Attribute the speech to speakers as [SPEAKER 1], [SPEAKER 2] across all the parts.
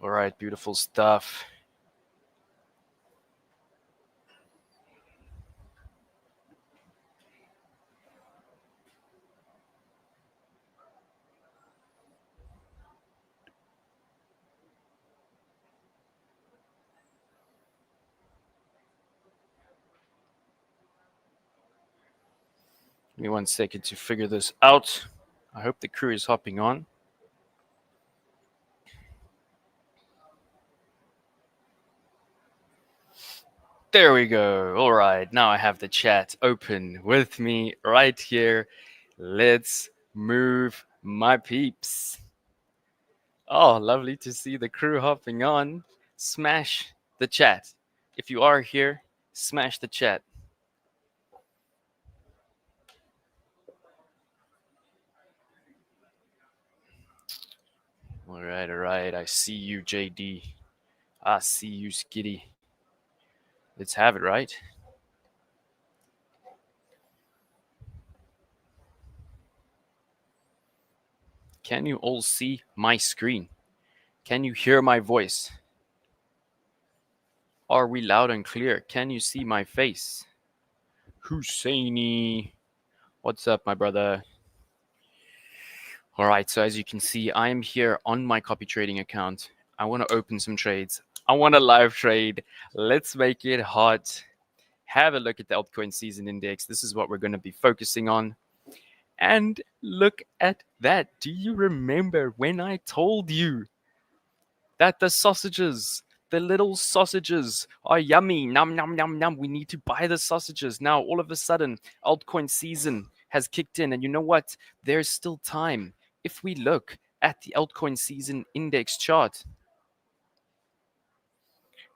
[SPEAKER 1] All right, beautiful stuff. Give me 1 second to figure this out. I hope the crew is hopping on. There we go. All right, now I have the chat open with me right here. Let's move, my peeps. Oh, lovely to see the crew hopping on. Smash the chat. If you are here, smash the chat. All right. I see you, JD. I see you, Skitty. Let's have it, right? Can you all see my screen? Can you hear my voice? Are we loud and clear? Can you see my face? Husseini. What's up, my brother? All right, so as you can see, I'm here on my copy trading account. I want to open some trades. I want to live trade. Let's make it hot. Have a look at the altcoin season index. This is what we're going to be focusing on. And look at that. Do you remember when I told you that the sausages, the little sausages, are yummy? Num, num, num, num. We need to buy the sausages. Now, all of a sudden, altcoin season has kicked in. And you know what? There's still time. If we look at the altcoin season index chart,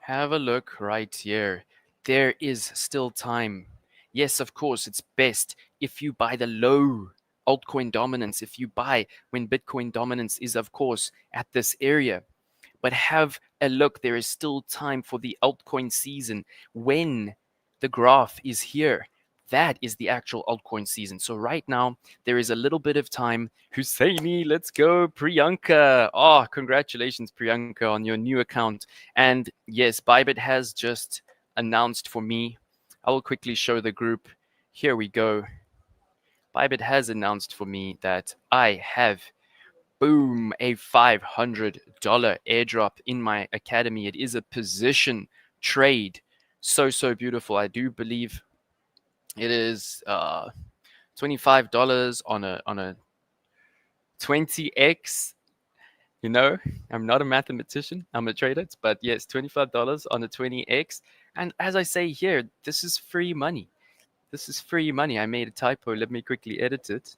[SPEAKER 1] have a look right here. There is still time. Yes, of course, it's best if you buy the low altcoin dominance, if you buy when Bitcoin dominance is, of course, at this area. But have a look. There is still time for the altcoin season when the graph is here. That is the actual altcoin season. So right now, there is a little bit of time. Husseini, let's go. Priyanka. Oh, congratulations, Priyanka, on your new account. And yes, Bybit has just announced for me. I will quickly show the group. Here we go. Bybit has announced for me that I have, boom, a $500 airdrop in my academy. It is a position trade. So beautiful. I do believe it is $25 on a 20x. You know, I'm not a mathematician, I'm a trader, but yes, $25 on a 20x. And as I say here, this is free money. This is free money. I made a typo. Let me quickly edit it.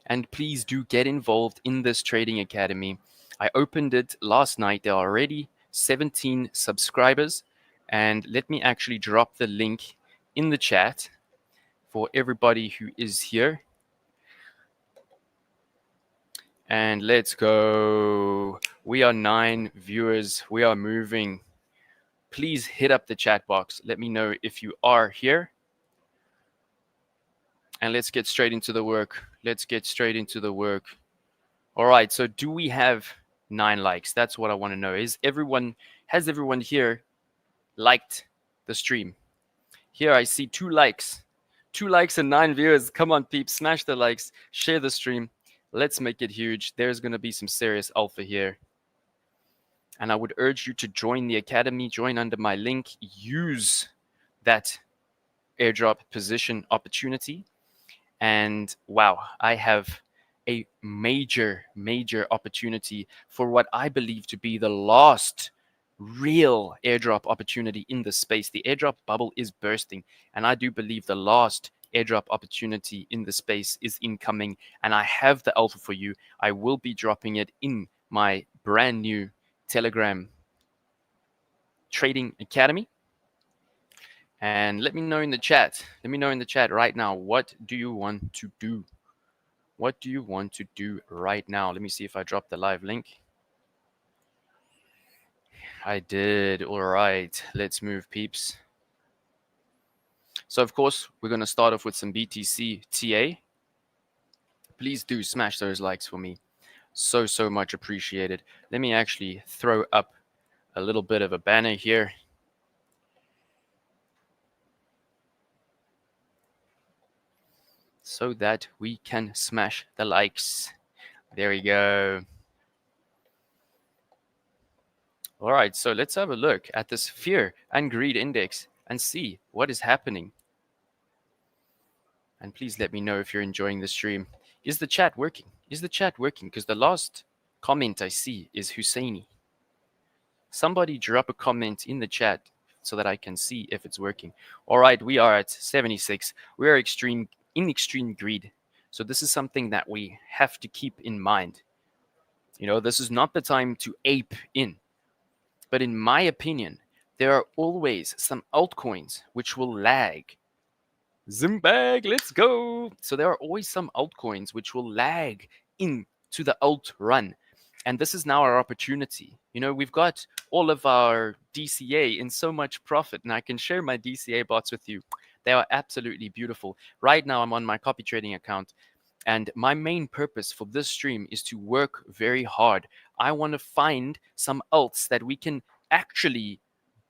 [SPEAKER 1] And please do get involved in this trading academy. I opened it last night. There are already 17 subscribers. And let me actually drop the link in the chat for everybody who is here. And let's go. We are 9 viewers. We are moving. Please hit up the chat box. Let me know if you are here. And let's get straight into the work. Let's get straight into the work. All right. So do we have 9 likes? That's what I want to know. Has everyone here liked the stream? Here I see 2 likes. 2 likes and 9 viewers. Come on, peeps. Smash the likes. Share the stream. Let's make it huge. There's going to be some serious alpha here. And I would urge you to join the academy. Join under my link. Use that airdrop position opportunity. And wow, I have a major opportunity for what I believe to be the last real airdrop opportunity in the space. The airdrop bubble is bursting, and I do believe the last airdrop opportunity in the space is incoming, and I have the alpha for you. I will be dropping it in my brand new Telegram trading academy. And let me know in the chat. Let me know in the chat right now. What do you want to do? What do you want to do right now? Let me see if I dropped the live link. I did. All right. Let's move, peeps. So, of course, we're going to start off with some BTC TA. Please do smash those likes for me. So much appreciated. Let me actually throw up a little bit of a banner here. So that we can smash the likes. There we go. All right, so let's have a look at this fear and greed index and see what is happening. And please let me know if you're enjoying the stream. Is the chat working? Is the chat working? Because the last comment I see is Husseini. Somebody drop a comment in the chat so that I can see if it's working. All right, we are at 76. We are in extreme greed. So this is something that we have to keep in mind. You know, this is not the time to ape in. But in my opinion, there are always some altcoins which will lag. Zimbag, let's go. So there are always some altcoins which will lag into the alt run. And this is now our opportunity. You know, we've got all of our DCA in so much profit, and I can share my DCA bots with you. They are absolutely beautiful. Right now, I'm on my copy trading account, and my main purpose for this stream is to work very hard. I want to find some alts that we can actually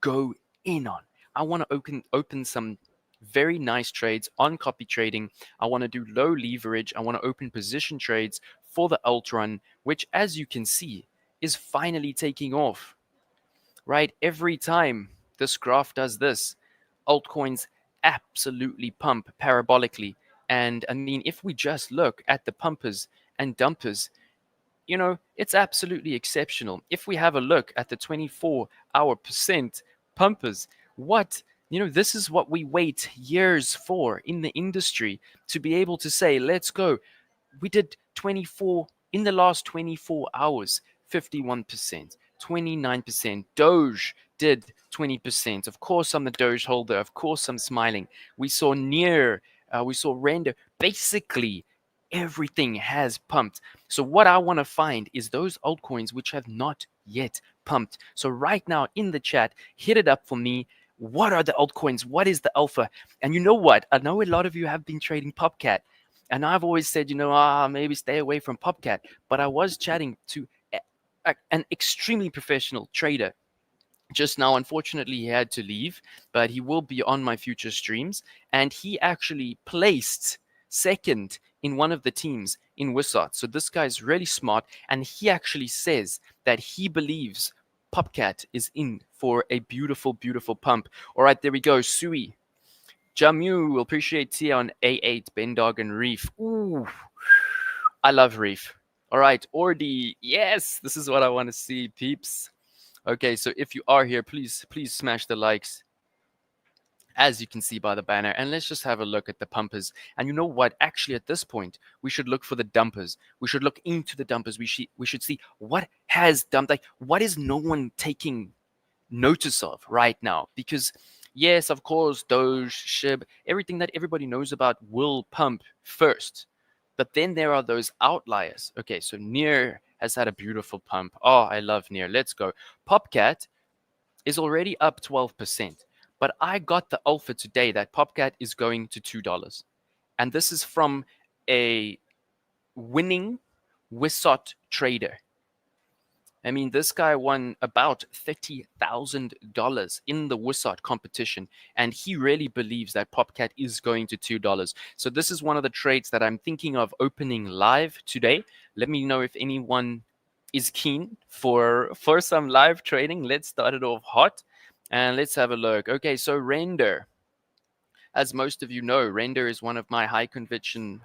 [SPEAKER 1] go in on. I want to open some very nice trades on copy trading. I want to do low leverage. I want to open position trades for the alt run, which, as you can see, is finally taking off. Right? Every time this graph does this, altcoins absolutely pump parabolically. And I mean, if we just look at the pumpers and dumpers, you know, it's absolutely exceptional. If we have a look at the 24-hour percent pumpers, this is what we wait years for in the industry to be able to say, let's go. We did 24 in the last 24 hours, 51%, 29%. Doge did 20%. Of course, I'm the Doge holder. Of course, I'm smiling. We saw we saw Render. Basically, everything has pumped. So what I want to find is those altcoins which have not yet pumped. So right now in the chat, hit it up for me. What are the altcoins? What is the alpha? And you know what? I know a lot of you have been trading Popcat. And I've always said, maybe stay away from Popcat. But I was chatting to an extremely professional trader just now. Unfortunately, he had to leave, but he will be on my future streams. And he actually placed second in one of the teams in Wissot. So this guy's really smart. And he actually says that he believes Popcat is in for a beautiful, beautiful pump. All right, there we go. Sui. Jamu will appreciate Tia on A8, Bendog and Reef. Ooh, I love Reef. All right, Ordi. Yes, this is what I want to see, peeps. Okay, so if you are here, please smash the likes, as you can see by the banner. And let's just have a look at the pumpers. And you know what? Actually, at this point, we should look for the dumpers. We should look into the dumpers. We should see what has dumped. Like, what is no one taking notice of right now? Because yes, of course, Doge, SHIB, everything that everybody knows about will pump first. But then there are those outliers. Okay, so Near has had a beautiful pump. Oh, I love Near. Let's go. Popcat is already up 12%. But I got the alpha today that Popcat is going to $2. And this is from a winning Wissot trader. I mean, this guy won about $30,000 in the Wissot competition, and he really believes that Popcat is going to $2. So this is one of the trades that I'm thinking of opening live today. Let me know if anyone is keen for some live trading. Let's start it off hot, and let's have a look. Okay, so Render. As most of you know, Render is one of my high conviction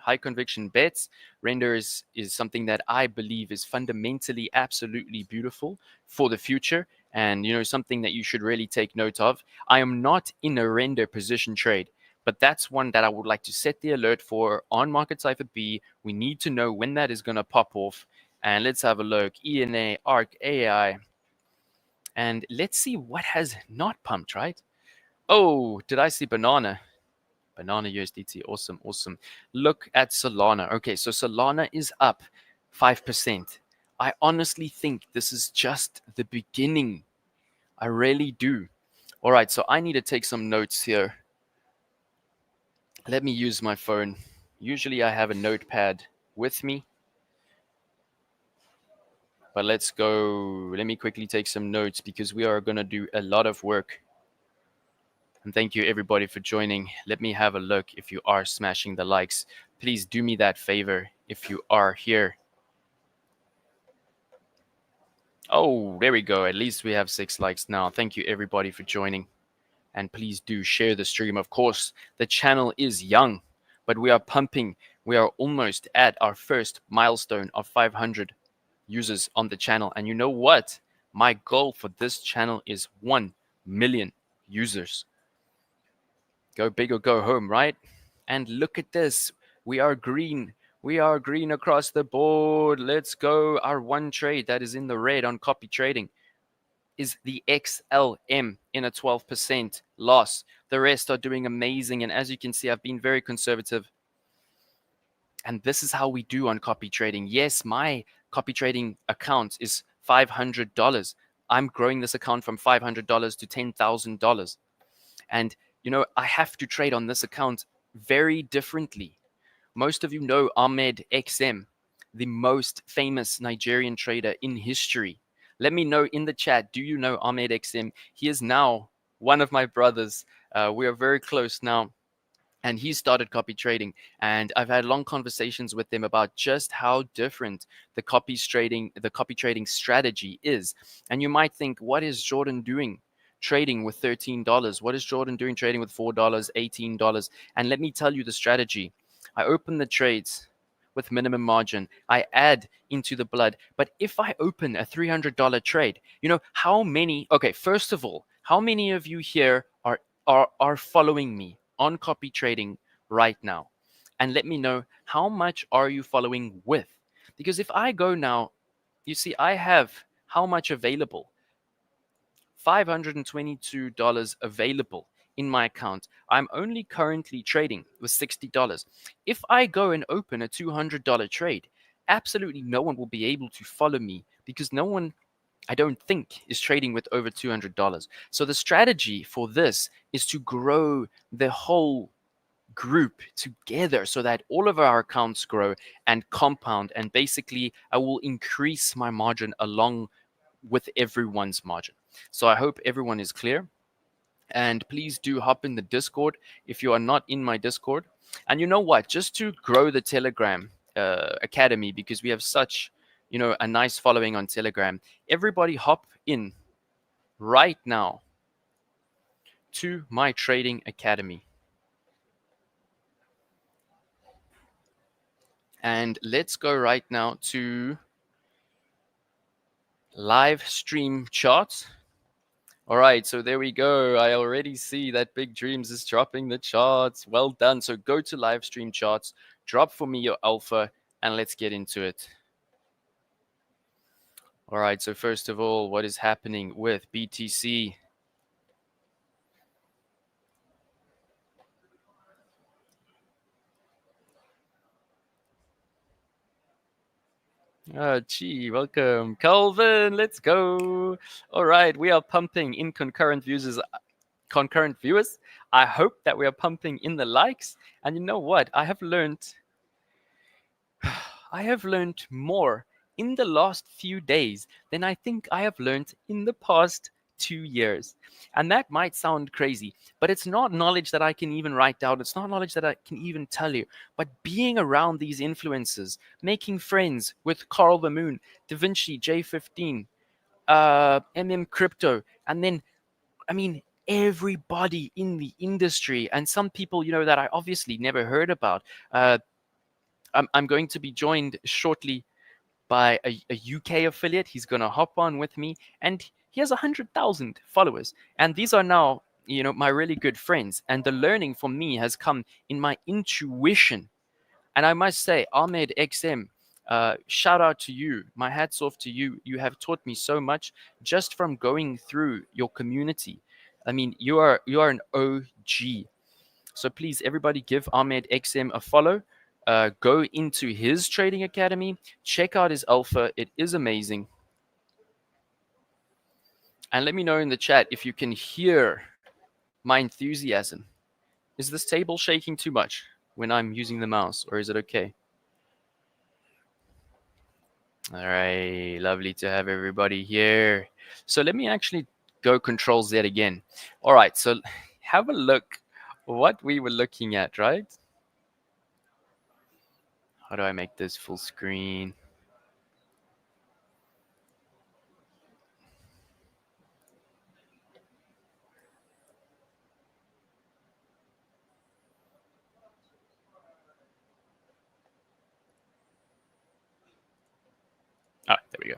[SPEAKER 1] bets. Render is something that I believe is fundamentally absolutely beautiful for the future, and something that you should really take note of. I am not in a Render position trade, but that's one that I would like to set the alert for on Market Cipher B. We need to know when that is going to pop off. And let's have a look. ENA, ARC, AI. And let's see what has not pumped, right? Oh, did I see Banana? Banana USDT. Awesome, awesome. Look at Solana. Okay, so Solana is up 5%. I honestly think this is just the beginning. I really do. All right, so I need to take some notes here. Let me use my phone. Usually I have a notepad with me. But let's go. Let me quickly take some notes because we are going to do a lot of work. And thank you everybody for joining. Let me have a look. If you are smashing the likes, please do me that favor if you are here. Oh, there we go. At least we have 6 likes now. Thank you everybody for joining. And please do share the stream. Of course, the channel is young, but we are pumping. We are almost at our first milestone of 500 users on the channel. And you know what? My goal for this channel is 1 million users. Go big or go home, right? And look at this. We are green. We are green across the board. Let's go. Our one trade that is in the red on copy trading is the XLM in a 12% loss. The rest are doing amazing. And as you can see, I've been very conservative. And this is how we do on copy trading. Yes, my copy trading account is $500. I'm growing this account from $500 to $10,000. And, you know, I have to trade on this account very differently. Most of you know Ahmed XM, the most famous Nigerian trader in history. Let me know in the chat, do you know Ahmed XM? He is now one of my brothers. We are very close now. And he started copy trading, and I've had long conversations with him about just how different the copy trading strategy is. And you might think, what is Jordan doing trading with $13? What is Jordan doing trading with $4, $18? And let me tell you the strategy. I open the trades with minimum margin. I add into the blood. But if I open a $300 trade, you know how many? Okay, first of all, how many of you here are following me on copy trading right now? And let me know, how much are you following with? Because if I go now, you see I have how much available? $522 available in my account. I'm only currently trading with $60. If I go and open a $200 trade, absolutely no one will be able to follow me because no one, I don't think, is trading with over $200. So the strategy for this is to grow the whole group together so that all of our accounts grow and compound, and basically I will increase my margin along with everyone's margin. So I hope everyone is clear. And please do hop in the Discord if you are not in my Discord. And you know what? Just to grow the Telegram Academy, because we have such, you know, a nice following on Telegram, everybody hop in right now to my Trading Academy. And let's go right now to live stream charts. All right, so there we go. I already see that Big Dreams is dropping the charts. Well done. So go to live stream charts, drop for me your alpha, and let's get into it. All right, so first of all, what is happening with BTC? Oh, gee, welcome. Calvin, let's go. All right, we are pumping in concurrent viewers. I hope that we are pumping in the likes. And you know what? I have learned more in the last few days than I think I have learned in the past 2 years. And that might sound crazy, but it's not knowledge that I can even write down. It's not knowledge that I can even tell you. But being around these influencers, making friends with Carl the Moon, Da Vinci, J15, Crypto, and then, I mean, everybody in the industry, and some people, you know, that I obviously never heard about. I'm going to be joined shortly by a UK affiliate. He's going to hop on with me, and he has 100,000 followers. And these are now, you know, my really good friends. And the learning from me has come in my intuition. And I must say, Ahmed XM, shout out to you. My hat's off to you. You have taught me so much just from going through your community. I mean, you are an OG. So please, everybody, give Ahmed XM a follow. Go into his trading academy. Check out his alpha. It is amazing. And let me know in the chat if you can hear my enthusiasm. Is this table shaking too much when I'm using the mouse, or is it okay? All right, lovely to have everybody here. So let me actually go Control Z again. All right, so have a look what we were looking at, right? How do I make this full screen? Ah, there we go.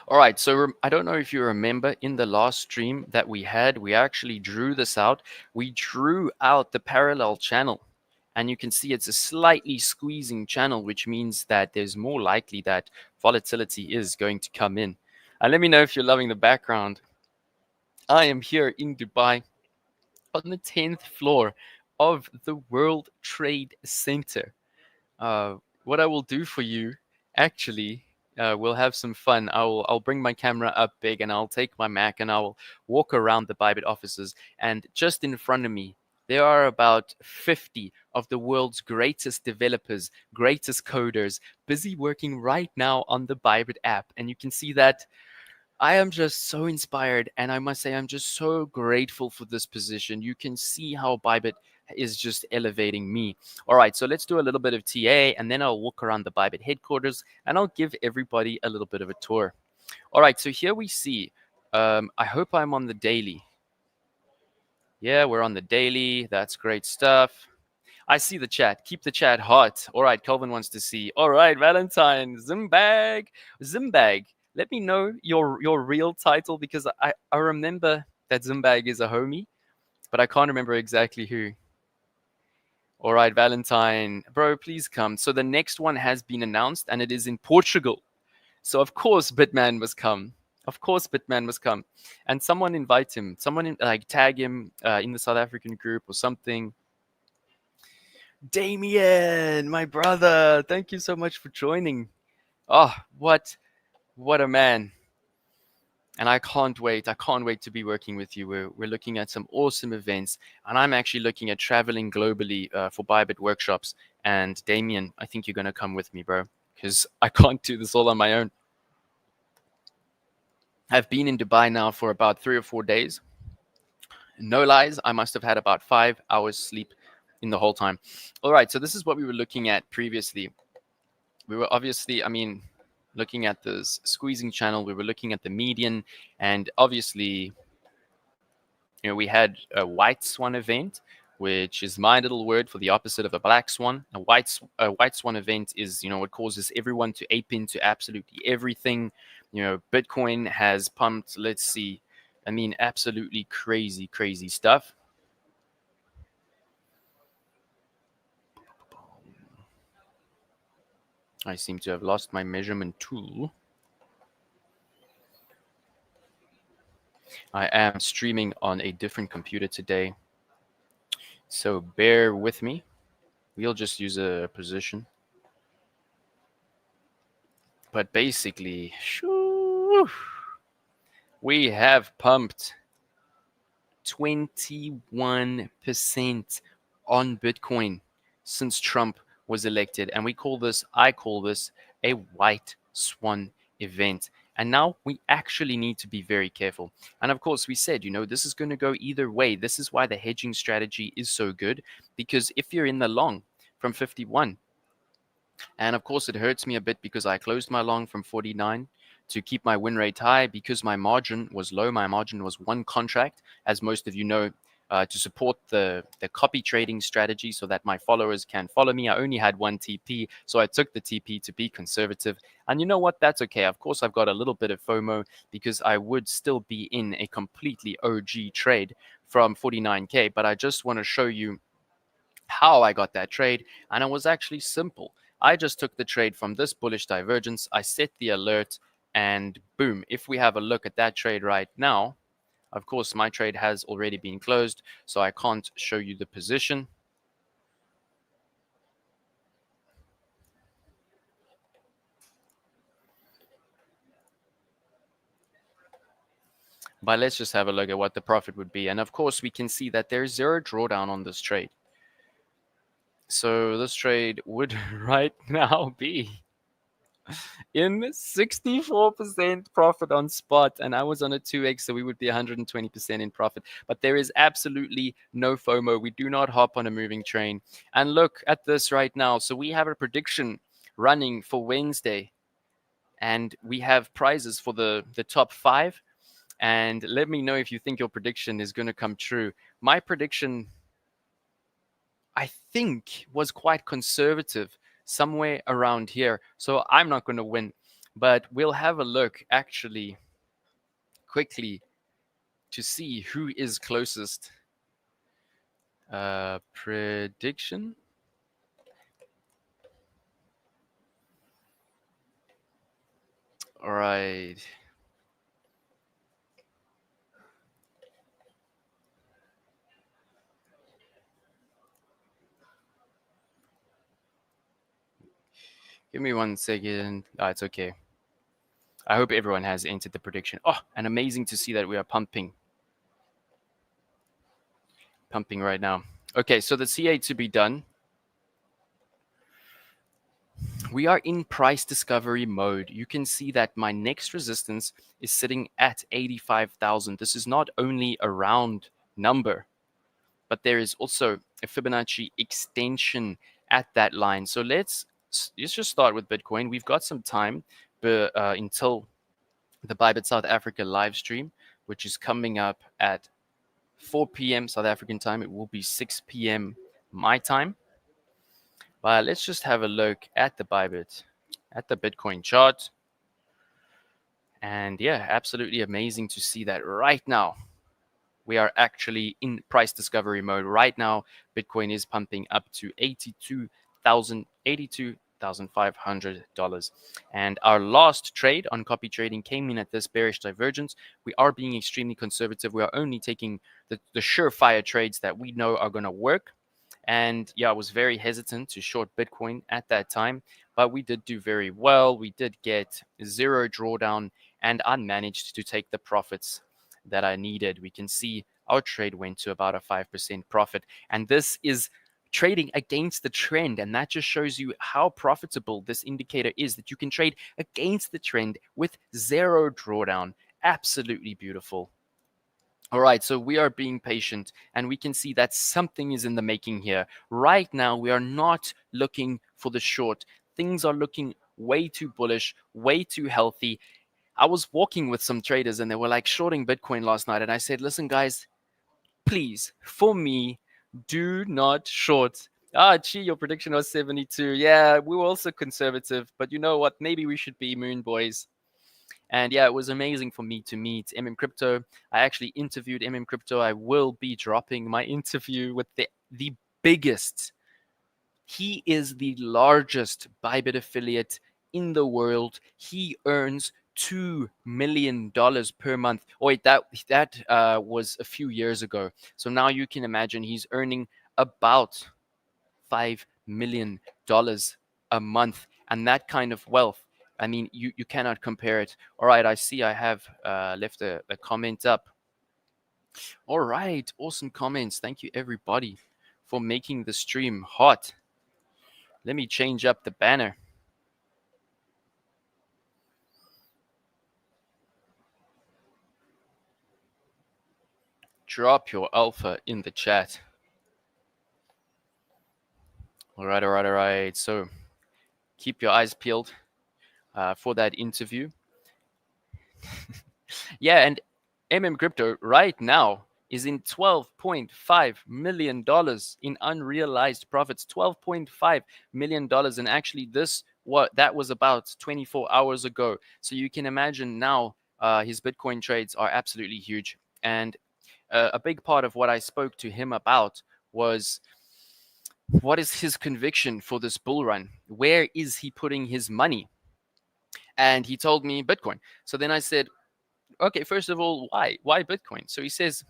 [SPEAKER 1] All right, so I don't know if you remember in the last stream that we had, we actually drew this out. We drew out the parallel channel, and you can see it's a slightly squeezing channel, which means that there's more likely that volatility is going to come in. And let me know if you're loving the background. I am here in Dubai on the 10th floor of the World Trade Center. What I will do for you, actually, we'll have some fun. I'll bring my camera up big and I'll take my Mac and I'll walk around the Bybit offices. And just in front of me, there are about 50 of the world's greatest developers, greatest coders, busy working right now on the Bybit app. And you can see that I am just so inspired, and I must say, I'm just so grateful for this position. You can see how Bybit is just elevating me. All right, so let's do a little bit of TA, and then I'll walk around the Bybit headquarters, and I'll give everybody a little bit of a tour. All right, so here we see, I hope I'm on the daily. Yeah, we're on the daily. That's great stuff. I see the chat. Keep the chat hot. All right, Kelvin wants to see. All right, Valentine, Zimbag, Zimbag. Let me know your real title because I remember that Zimbag is a homie, but I can't remember exactly who. All right, Valentine, bro, please come. So the next one has been announced, and it is in Portugal. So of course Bitman must come. Of course Bitman must come, and someone invite him. Someone like tag him in the South African group or something. Damien, my brother, thank you so much for joining. Oh, what a man. And I can't wait. I can't wait to be working with you. We're looking at some awesome events. And I'm actually looking at traveling globally for Bybit workshops. And Damien, I think you're going to come with me, bro, because I can't do this all on my own. I've been in Dubai now for about 3 or 4 days. No lies, I must have had about 5 hours sleep in the whole time. All right, so this is what we were looking at previously. We were obviously, I mean, looking at this squeezing channel, we were looking at the median, and obviously, we had a white swan event, which is my little word for the opposite of a black swan. A white swan event is, what causes everyone to ape into absolutely everything. Bitcoin has pumped, let's see, I mean, absolutely crazy, crazy stuff. I seem to have lost my measurement tool. I am streaming on a different computer today, so bear with me. We'll just use a position. But basically, shoo, we have pumped 21% on Bitcoin since Trump was elected. And I call this a white swan event. And now we actually need to be very careful. And of course, we said, this is going to go either way. This is why the hedging strategy is so good, because if you're in the long from 51, and of course, it hurts me a bit because I closed my long from 49 to keep my win rate high because my margin was low. My margin was one contract, as most of you know, to support the copy trading strategy so that my followers can follow me. I only had one TP, so I took the TP to be conservative. And you know what? That's okay. Of course, I've got a little bit of FOMO because I would still be in a completely OG trade from 49K, but I just want to show you how I got that trade, and it was actually simple. I just took the trade from this bullish divergence, I set the alert, and boom, if we have a look at that trade right now, of course my trade has already been closed, so I can't show you the position. But let's just have a look at what the profit would be. And of course, we can see that there's zero drawdown on this trade. So this trade would right now be in 64% profit on spot, and I was on a 2x, so we would be 120% in profit. But there is absolutely no FOMO. We do not hop on a moving train. And look at this right now. So we have a prediction running for Wednesday, and we have prizes for the top 5. And let me know if you think your prediction is going to come true. My prediction, I think, was quite conservative, somewhere around here. So I'm not going to win, but we'll have a look actually quickly to see who is closest. Prediction. All right. Give me 1 second. It's okay. I hope everyone has entered the prediction. Oh, and amazing to see that we are pumping right now. Okay, so the CA to be done. We are in price discovery mode. You can see that my next resistance is sitting at 85,000. This is not only a round number, but there is also a Fibonacci extension at that line. So let's just start with Bitcoin. We've got some time until the Bybit South Africa live stream, which is coming up at 4 p.m. South African time. It will be 6 p.m. my time. But let's just have a look at the Bybit, at the Bitcoin chart. And yeah, absolutely amazing to see that right now we are actually in price discovery mode. Right now, Bitcoin is pumping up to $82,500. And our last trade on copy trading came in at this bearish divergence. We are being extremely conservative. We are only taking the surefire trades that we know are going to work. And yeah, I was very hesitant to short Bitcoin at that time, but we did do very well. We did get 0 drawdown, and I managed to take the profits that I needed. We can see our trade went to about a 5% profit. And this is trading against the trend. And that just shows you how profitable this indicator is, that you can trade against the trend with 0 drawdown. Absolutely beautiful. All right, so we are being patient, and we can see that something is in the making here. Right now, we are not looking for the short. Things are looking way too bullish, way too healthy. I was walking with some traders, and they were like shorting Bitcoin last night. And I said, listen, guys, please, for me, do not short. Gee, your prediction was 72. Yeah, we were also conservative, but you know what? Maybe we should be moon boys. And yeah, it was amazing for me to meet Crypto. I actually interviewed Crypto. I will be dropping my interview with the biggest. He is the largest Bybit affiliate in the world. He earns $2 million per month. Oh, wait, that was a few years ago. So now you can imagine he's earning about $5 million a month. And that kind of wealth, I mean, you cannot compare it. All right, I see I have left a comment up. All right, awesome comments. Thank you, everybody, for making the stream hot. Let me change up the banner. Drop your alpha in the chat. All right. So keep your eyes peeled for that interview. Yeah, and Crypto right now is in $12.5 million in unrealized profits. $12.5 million. And actually, that was about 24 hours ago. So you can imagine now his Bitcoin trades are absolutely huge. And a big part of what I spoke to him about was, what is his conviction for this bull run? Where is he putting his money? And he told me Bitcoin. So then I said, okay, first of all, why? Why Bitcoin? So he says,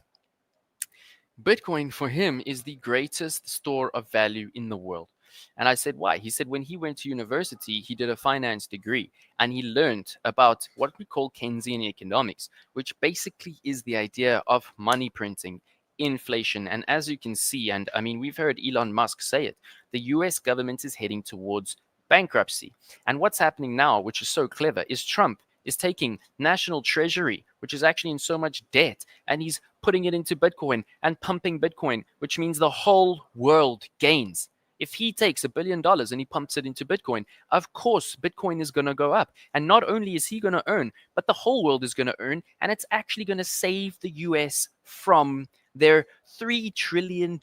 [SPEAKER 1] Bitcoin for him is the greatest store of value in the world. And I said, why? He said, when he went to university, he did a finance degree and he learned about what we call Keynesian economics, which basically is the idea of money printing, inflation. And as you can see, and I mean, we've heard Elon Musk say it, the US government is heading towards bankruptcy. And what's happening now, which is so clever, is Trump is taking national treasury, which is actually in so much debt, and he's putting it into Bitcoin and pumping Bitcoin, which means the whole world gains. If he takes $1 billion and he pumps it into Bitcoin, of course, Bitcoin is going to go up. And not only is he going to earn, but the whole world is going to earn. And it's actually going to save the US from their $3 trillion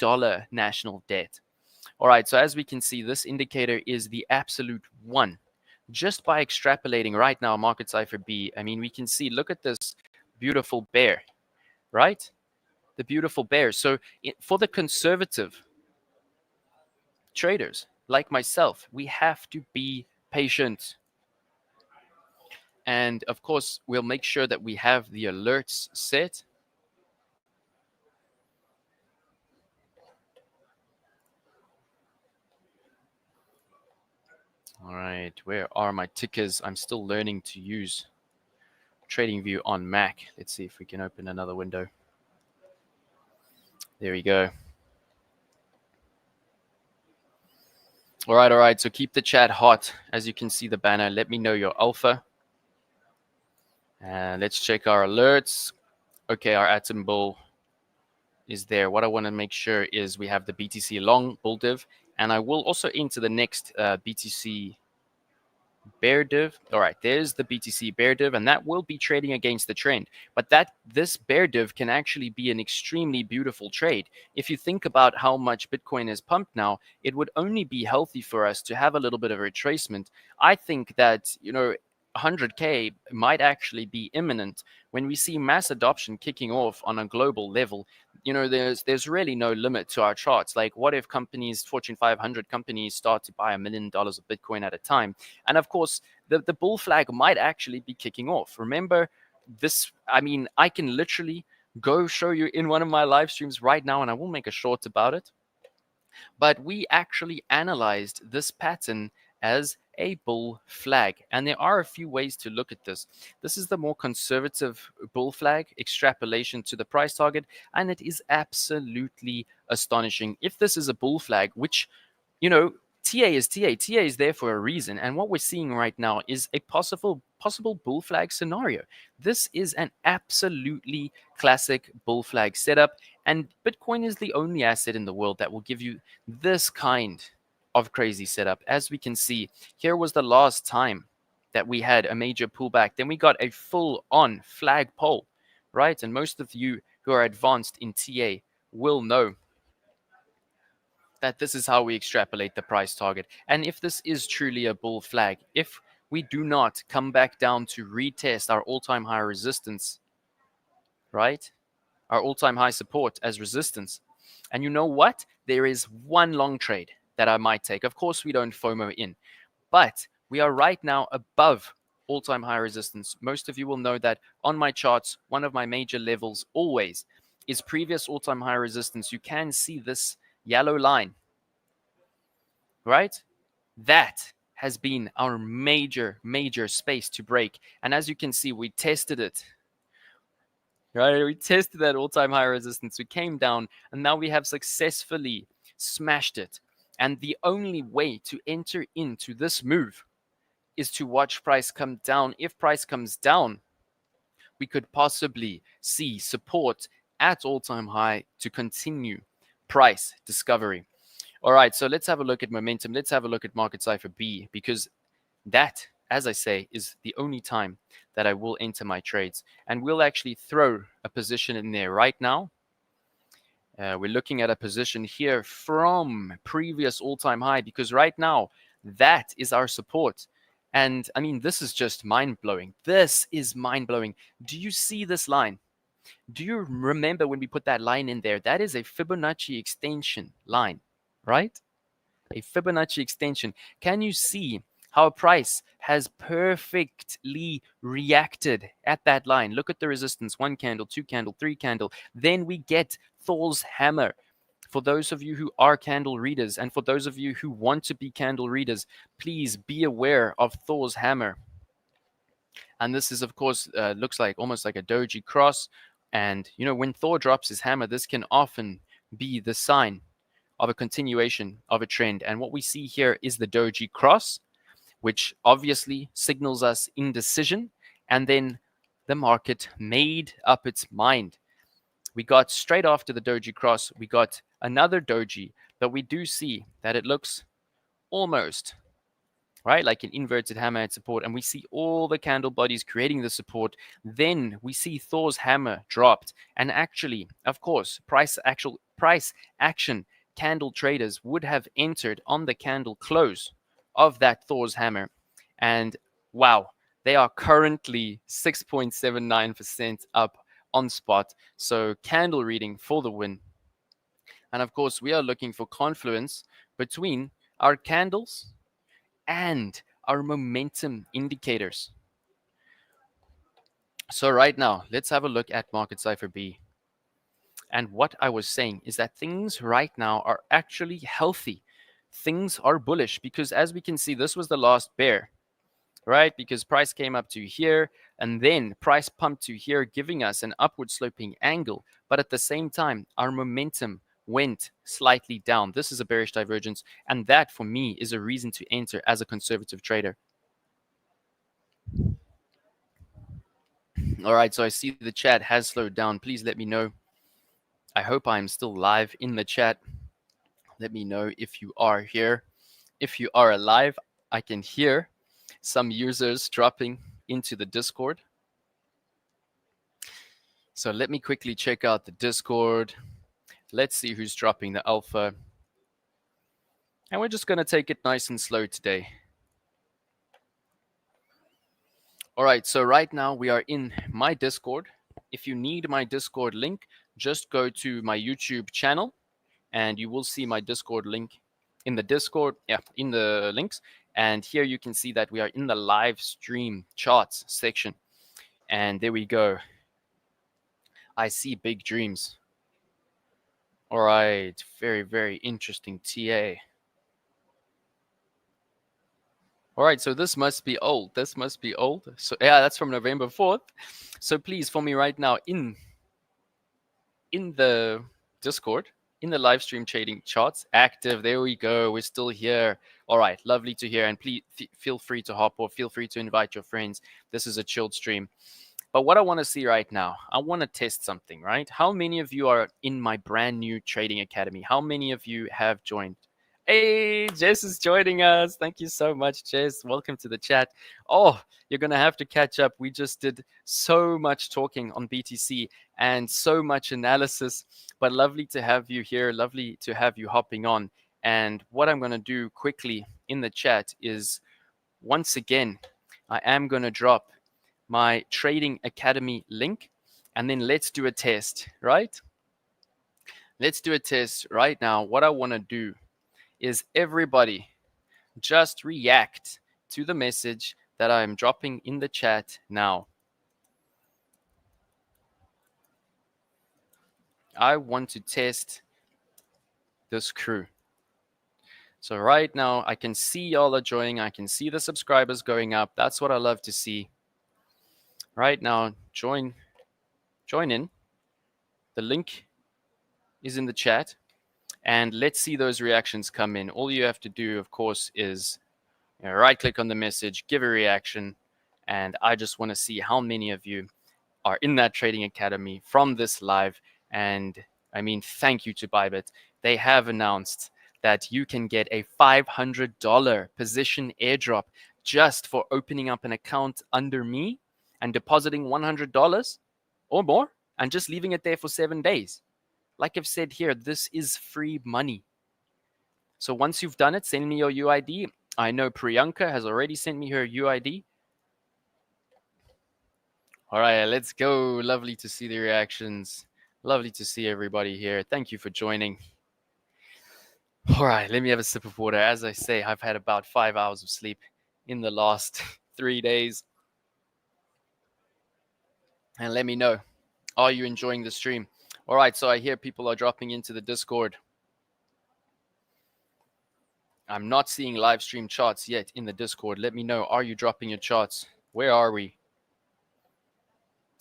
[SPEAKER 1] national debt. All right, so as we can see, this indicator is the absolute one. Just by extrapolating right now, market cipher B, I mean, we can see, look at this beautiful bear, right? The beautiful bear. So for the conservative traders like myself, we have to be patient. And of course, we'll make sure that we have the alerts set. All right, where are my tickers? I'm still learning to use TradingView on Mac. Let's see if we can open another window. There we go. All right. So keep the chat hot. As you can see the banner, let me know your alpha. And let's check our alerts. Okay, our atom bull is there. What I want to make sure is we have the BTC long bull div, and I will also enter the next BTC bear div. All right, there's the BTC bear div, and that will be trading against the trend. But this bear div can actually be an extremely beautiful trade. If you think about how much Bitcoin is pumped now, it would only be healthy for us to have a little bit of retracement. I think that, 100K might actually be imminent when we see mass adoption kicking off on a global level. There's really no limit to our charts. Like, what if companies, Fortune 500 companies, start to buy $1 million of Bitcoin at a time? And of course, the bull flag might actually be kicking off. Remember this, I can literally go show you in one of my live streams right now, and I will make a short about it. But we actually analyzed this pattern as a bull flag. And there are a few ways to look at this. This is the more conservative bull flag extrapolation to the price target, and it is absolutely astonishing. If this is a bull flag, which, TA is TA. TA is there for a reason. And what we're seeing right now is a possible bull flag scenario. This is an absolutely classic bull flag setup. And Bitcoin is the only asset in the world that will give you this kind of crazy setup. As we can see, here was the last time that we had a major pullback. Then we got a full-on flagpole, right? And most of you who are advanced in TA will know that this is how we extrapolate the price target. And if this is truly a bull flag, if we do not come back down to retest our all-time high resistance, right? Our all-time high support as resistance. And you know what? There is one long trade that I might take. Of course, we don't FOMO in, but we are right now above all-time high resistance. Most of you will know that on my charts, one of my major levels always is previous all-time high resistance. You can see this yellow line, right? That has been our major space to break. And as you can see, we tested it, right? We tested that all-time high resistance. We came down, and now we have successfully smashed it. And the only way to enter into this move is to watch price come down. If price comes down, we could possibly see support at all-time high to continue price discovery. All right, so let's have a look at momentum. Let's have a look at market cipher B, because that, as I say, is the only time that I will enter my trades. And we'll actually throw a position in there right now. We're looking at a position here from previous all-time high, because right now that is our support. And I mean, this is just mind-blowing. This is mind-blowing. Do you see this line? Do you remember when we put that line in there? That is a Fibonacci extension line, right? A Fibonacci extension. Can you see how price has perfectly reacted at that line? Look at the resistance, 1 candle, 2 candle, 3 candle. Then we get Thor's hammer. For those of you who are candle readers, and for those of you who want to be candle readers, please be aware of Thor's hammer. And this is, of course, looks like almost like a doji cross. And, when Thor drops his hammer, this can often be the sign of a continuation of a trend. And what we see here is the doji cross. which obviously signals us indecision. And then the market made up its mind. We got straight after the doji cross, we got another doji, but we do see that it looks almost right like an inverted hammer at support, and we see all the candle bodies creating the support. Then we see Thor's hammer dropped, and actually, of course, price action candle traders would have entered on the candle close of that Thor's hammer, and wow, they are currently 6.79% up on spot. So candle reading for the win. And of course, we are looking for confluence between our candles and our momentum indicators. So right now, let's have a look at Market Cipher B. And what I was saying is that things right now are actually healthy. Things are bullish because, as we can see, this was the last bear, right? Because price came up to here and then price pumped to here, giving us an upward sloping angle. But at the same time, our momentum went slightly down. This is a bearish divergence, and that for me is a reason to enter as a conservative trader. All right, so I see the chat has slowed down. Please let me know. I hope I'm still live in the chat. Let me know if you are here. If you are alive, I can hear some users dropping into the Discord. So let me quickly check out the Discord. Let's see who's dropping the alpha. And we're just going to take it nice and slow today. All right, so right now we are in my Discord. If you need my Discord link, just go to my YouTube channel and you will see my Discord link in the Discord, in the links. And here you can see that we are in the live stream charts section. And there we go. I see big dreams. All right, very, very interesting TA. All right, so this must be old. This must be old. So yeah, that's from November 4th. So please, for me right now, in the Discord, in the live stream trading charts, active. There we go. We're still here. All right, lovely to hear. And please feel free to hop or feel free to invite your friends. This is a chilled stream. But what I want to see right now, I want to test something, right? How many of you are in my brand new trading academy? How many of you have joined? Hey, Jess is joining us. Thank you so much, Jess. Welcome to the chat. Oh, you're going to have to catch up. We just did so much talking on BTC and so much analysis, but lovely to have you here. Lovely to have you hopping on. And what I'm going to do quickly in the chat is, once again, I am going to drop my Trading Academy link, and then let's do a test, right? Let's do a test right now. What I want to do is everybody just react to the message that I'm dropping in the chat now. I want to test this crew. So right now I can see y'all are joining. I can see the subscribers going up. That's what I love to see. Right now, join in. The link is in the chat. And let's see those reactions come in. All you have to do, of course, is right-click on the message, give a reaction, and I just want to see how many of you are in that Trading Academy from this live. And I mean, thank you to Bybit. They have announced that you can get a $500 position airdrop just for opening up an account under me and depositing $100 or more and just leaving it there for 7 days. Like I've said here, this is free money. So once you've done it, send me your UID. I know Priyanka has already sent me her UID. All right, let's go. Lovely to see the reactions. Lovely to see everybody here. Thank you for joining. All right, let me have a sip of water. As I say, I've had about 5 hours of sleep in the last 3 days. And let me know, are you enjoying the stream? All right, so I hear people are dropping into the Discord. I'm not seeing live stream charts yet in the Discord. Let me know, are you dropping your charts? Where are we?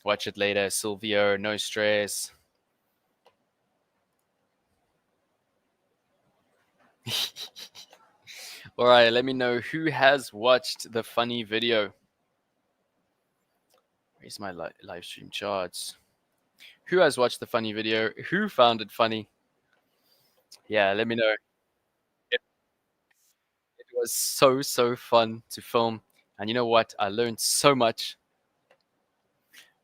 [SPEAKER 1] Watch it later, Silvio, no stress. All right, let me know who has watched the funny video. Where's my live stream charts? Who has watched the funny video? Who found it funny? Yeah, let me know. It was so fun to film. And you know what? I learned so much.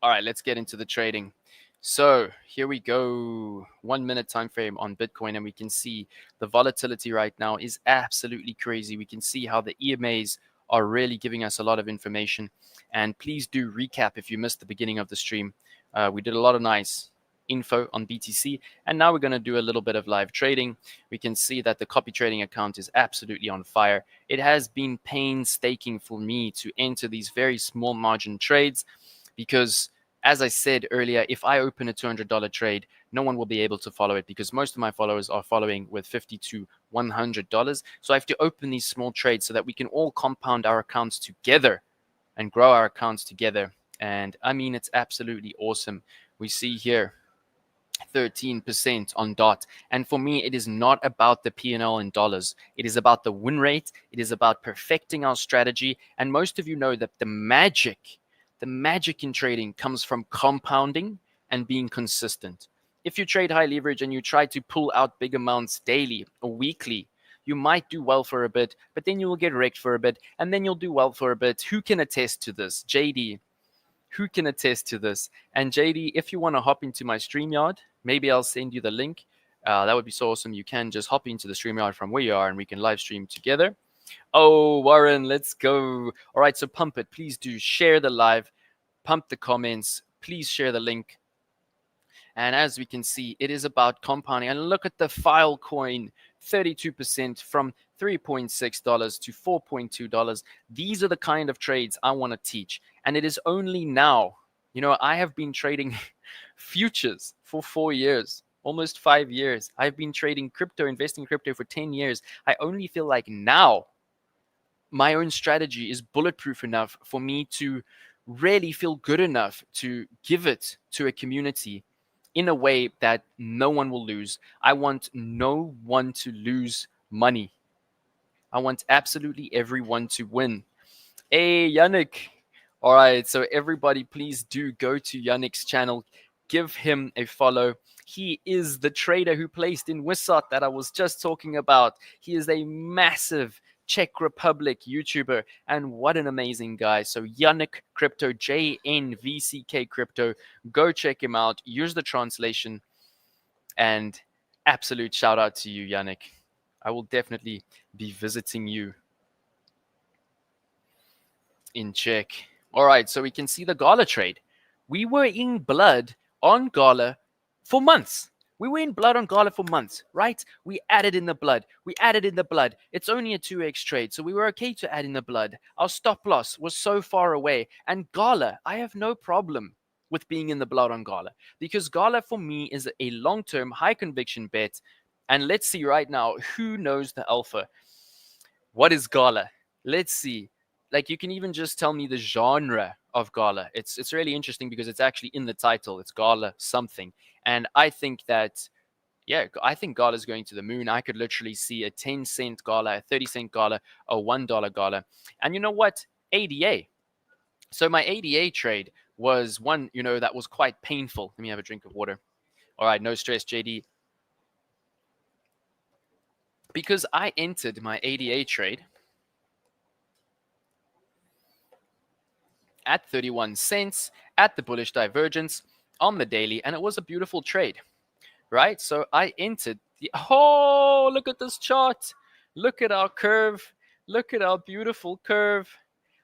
[SPEAKER 1] All right, let's get into the trading. So here we go. 1 minute time frame on Bitcoin, and we can see the volatility right now is absolutely crazy. We can see how the EMAs are really giving us a lot of information. And please do recap if you missed the beginning of the stream. We did a lot of nice info on BTC, and now we're going to do a little bit of live trading. We can see that the copy trading account is absolutely on fire. It has been painstaking for me to enter these very small margin trades because, as I said earlier, if I open a $200 trade, no one will be able to follow it because most of my followers are following with $50 to $100. So I have to open these small trades so that we can all compound our accounts together and grow our accounts together. And I mean, it's absolutely awesome. We see here 13% on DOT. And for me, it is not about the P&L in dollars. It is about the win rate. It is about perfecting our strategy. And most of you know that the magic in trading comes from compounding and being consistent. If you trade high leverage and you try to pull out big amounts daily or weekly, you might do well for a bit, but then you will get wrecked for a bit, and then you'll do well for a bit. Who can attest to this? JD, who can attest to this? And JD, if you want to hop into my StreamYard, maybe I'll send you the link. That would be so awesome. You can just hop into the StreamYard from where you are and we can live stream together. Oh, Warren, let's go. All right, so pump it. Please do share the live, pump the comments. Please share the link. And as we can see, it is about compounding. And look at the Filecoin, 32% from $3.6 to $4.2. These are the kind of trades I want to teach. And it is only now, I have been trading futures for 4 years, almost 5 years. I've been trading crypto, investing in crypto for 10 years. I only feel like now my own strategy is bulletproof enough for me to really feel good enough to give it to a community in a way that no one will lose. I want no one to lose money. I want absolutely everyone to win. Hey, Yannick. All right, so everybody, please do go to Yannick's channel. Give him a follow. He is the trader who placed in Wissot that I was just talking about. He is a massive Czech Republic YouTuber, and what an amazing guy. So Yannick Crypto, JNVCK Crypto, go check him out, use the translation, and absolute shout out to you, Yannick. I will definitely be visiting you in Czech. All right, so we can see the Gala trade. We were in blood on Gala for months. We were in blood on Gala for months, right? We added in the blood. It's only a 2x trade, so we were okay to add in the blood. Our stop loss was so far away. And Gala, I have no problem with being in the blood on Gala because Gala for me is a long-term, high-conviction bet. And let's see right now, who knows the alpha? What is Gala? Let's see. Like, you can even just tell me the genre of Gala. It's really interesting because it's actually in the title. It's Gala something. And I think that, I think Gala is going to the moon. I could literally see a 10-cent Gala, a 30-cent Gala, a $1 Gala. And you know what? ADA. So my ADA trade was one, that was quite painful. Let me have a drink of water. All right, no stress, JD. Because I entered my ADA trade at 31 cents at the bullish divergence on the daily, and it was a beautiful trade, right? So I entered look at this chart. Look at our curve. Look at our beautiful curve.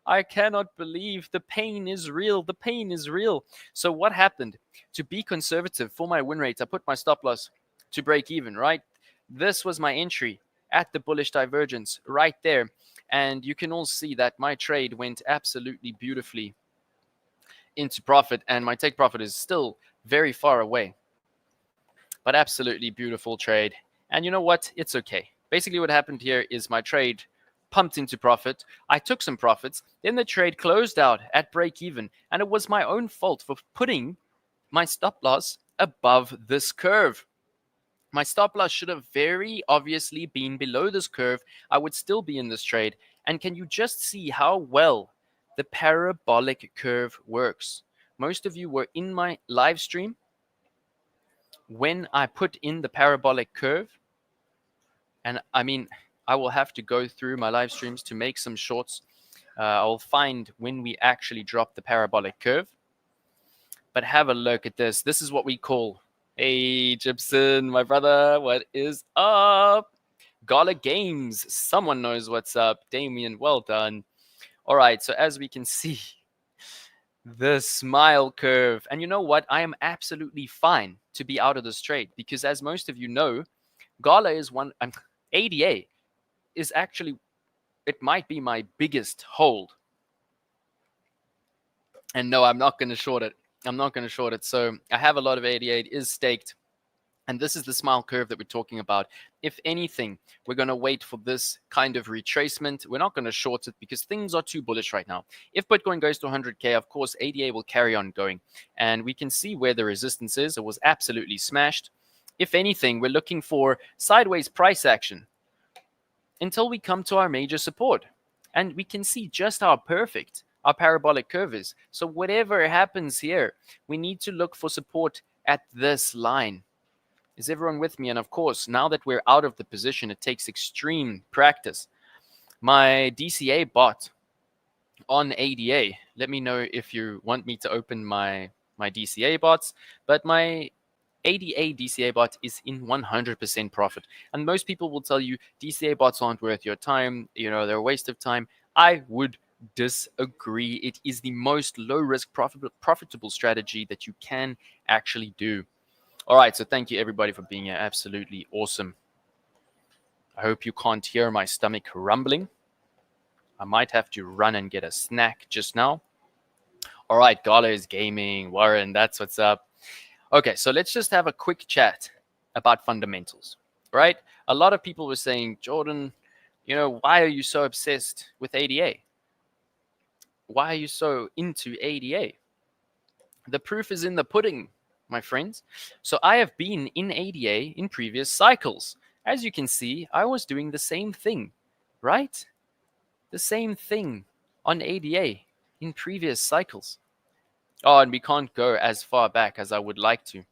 [SPEAKER 1] I cannot believe the pain is real. The pain is real. So what happened? To be conservative for my win rate, I put my stop loss to break even, right? This was my entry at the bullish divergence right there. And you can all see that my trade went absolutely beautifully into profit, and my take profit is still very far away. But absolutely beautiful trade. And you know what? It's okay. Basically what happened here is my trade pumped into profit. I took some profits. Then the trade closed out at break even. And it was my own fault for putting my stop loss above this curve. My stop loss should have very obviously been below this curve. I would still be in this trade. And can you just see how well the parabolic curve works? Most of you were in my live stream when I put in the parabolic curve. And I mean, I will have to go through my live streams to make some shorts. I'll find when we actually drop the parabolic curve. But have a look at this. This is what we call, hey, Gibson, my brother, what is up? Gala Games, someone knows what's up. Damien, well done. All right, so as we can see, the smile curve. And you know what? I am absolutely fine to be out of this trade because, as most of you know, Gala is one, ADA is actually, it might be my biggest hold. And no, I'm not going to short it. I'm not going to short it. So I have a lot of ADA. It is staked. And this is the smile curve that we're talking about. If anything, we're going to wait for this kind of retracement. We're not going to short it because things are too bullish right now. If Bitcoin goes to 100K, of course, ADA will carry on going. And we can see where the resistance is. It was absolutely smashed. If anything, we're looking for sideways price action until we come to our major support. And we can see just how perfect our parabolic curve is. So whatever happens here, we need to look for support at this line. Is everyone with me? And of course, now that we're out of the position, it takes extreme practice. My DCA bot on ADA, let me know if you want me to open my DCA bots, but my ADA DCA bot is in 100% profit. And most people will tell you DCA bots aren't worth your time, they're a waste of time. I would disagree. It is the most low risk profitable strategy that you can actually do. All right, so thank you everybody for being here. Absolutely awesome. I hope you can't hear my stomach rumbling. I might have to run and get a snack just now. All right, Gala is gaming. Warren, that's what's up. Okay, so let's just have a quick chat about fundamentals, right? A lot of people were saying, Jordan, why are you so obsessed with ADA? Why are you so into ADA? The proof is in the pudding, my friends. So I have been in ADA in previous cycles. As you can see, I was doing the same thing, right? The same thing on ADA in previous cycles. Oh, and we can't go as far back as I would like to.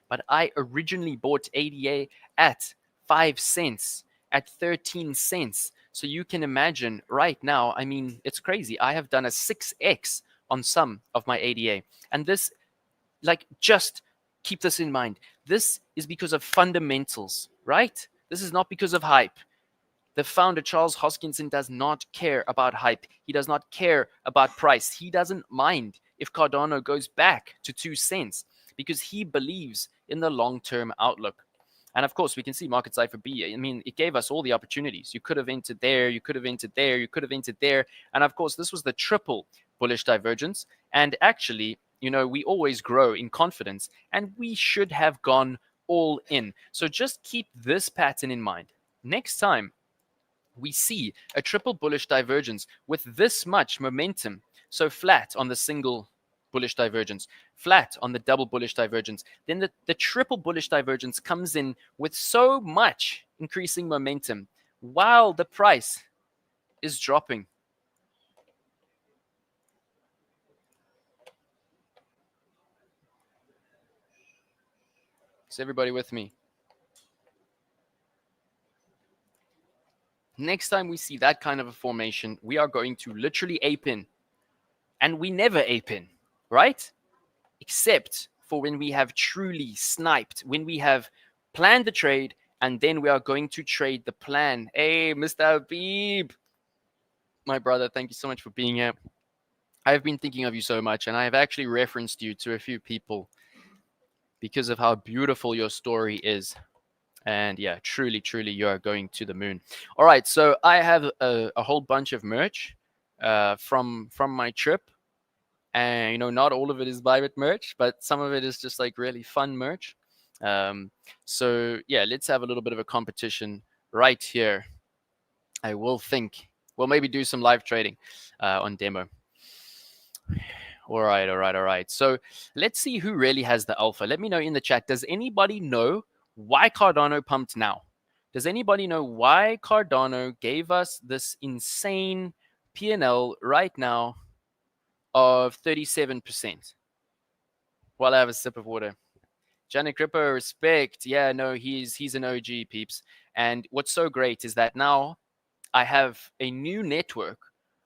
[SPEAKER 1] But I originally bought ADA at 5 cents, at 13 cents. So you can imagine right now, I mean, it's crazy. I have done a 6x on some of my ADA. And this, just keep this in mind. This is because of fundamentals, right? This is not because of hype. The founder, Charles Hoskinson, does not care about hype. He does not care about price. He doesn't mind if Cardano goes back to 2 cents because he believes in the long-term outlook. And of course, we can see Market Cypher B. I mean, it gave us all the opportunities. You could have entered there, you could have entered there, you could have entered there. And of course, this was the triple bullish divergence. And actually, we always grow in confidence and we should have gone all in. So just keep this pattern in mind. Next time we see a triple bullish divergence with this much momentum, so flat on the single bullish divergence, flat on the double bullish divergence, then the triple bullish divergence comes in with so much increasing momentum while the price is dropping. Is everybody with me? Next time we see that kind of a formation, we are going to literally ape in. And we never ape in, right? Except for when we have truly sniped, when we have planned the trade, and then we are going to trade the plan. Hey, Mr. Habib, my brother, thank you so much for being here. I have been thinking of you so much, and I have actually referenced you to a few people because of how beautiful your story is. And yeah, truly, truly, you are going to the moon. All right, so I have a whole bunch of merch from my trip. And not all of it is Bybit merch, but some of it is just really fun merch. So yeah, let's have a little bit of a competition right here. I will think we'll maybe do some live trading on demo. All right. So let's see who really has the alpha. Let me know in the chat. Does anybody know why Cardano pumped now. Does anybody know why Cardano gave us this insane P&L right now of 37%? While I have a sip of water. Janet Gripper, respect. Yeah, no, he's an OG, peeps. And what's so great is that now I have a new network.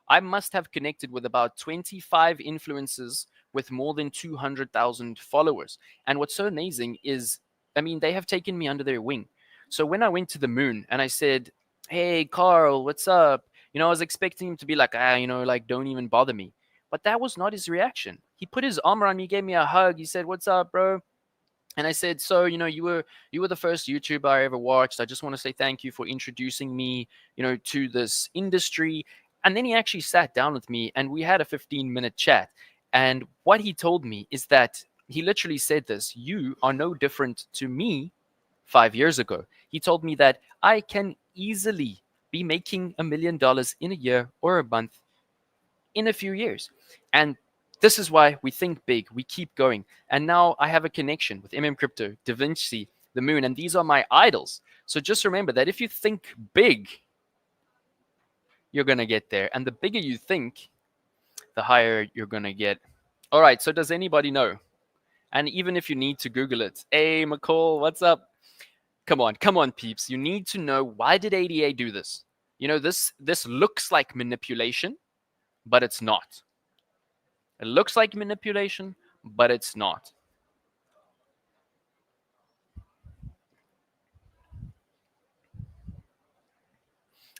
[SPEAKER 1] I must have connected with about 25 influencers with more than 200,000 followers. And what's so amazing is, I mean, they have taken me under their wing. So when I went to the moon and I said, "Hey, Carl, what's up?" I was expecting him to be like, like, don't even bother me. But that was not his reaction. He put his arm around me, gave me a hug. He said, "What's up, bro?" And I said, "So, you were the first YouTuber I ever watched. I just want to say thank you for introducing me, to this industry." And then he actually sat down with me and we had a 15-minute chat. And what he told me is that he literally said this: "You are no different to me 5 years ago." He told me that I can easily be making $1 million in a year or a month in a few years. And this is why we think big, we keep going. And now I have a connection with Crypto, Da Vinci, the moon, and these are my idols. So just remember that if you think big, you're going to get there. And the bigger you think, the higher you're going to get. All right, so does anybody know? And even if you need to Google it, hey, McCall, what's up? Come on, peeps. You need to know, why did ADA do this? This looks like manipulation, but it's not. It looks like manipulation, but it's not.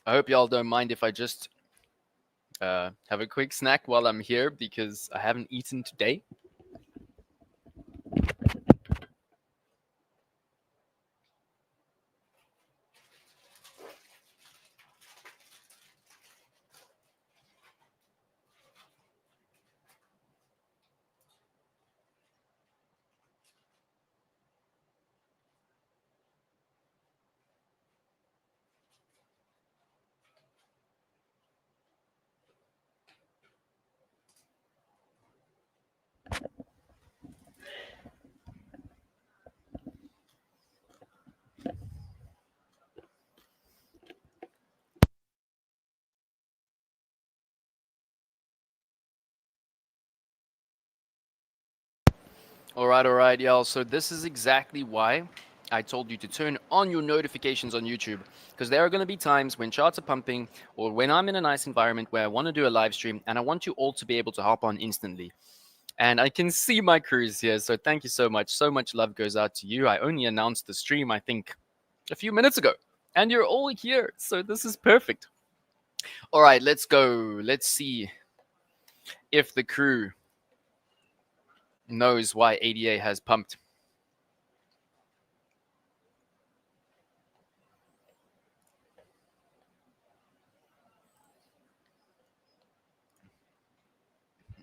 [SPEAKER 1] I hope y'all don't mind if I just have a quick snack while I'm here because I haven't eaten today. All right, y'all. So this is exactly why I told you to turn on your notifications on YouTube, because there are going to be times when charts are pumping or when I'm in a nice environment where I want to do a live stream and I want you all to be able to hop on instantly. And I can see my crews here, so thank you so much. So much love goes out to you. I only announced the stream, I think, a few minutes ago, and you're all here, so this is perfect. All right, let's go. Let's see if the crew knows why ADA has pumped.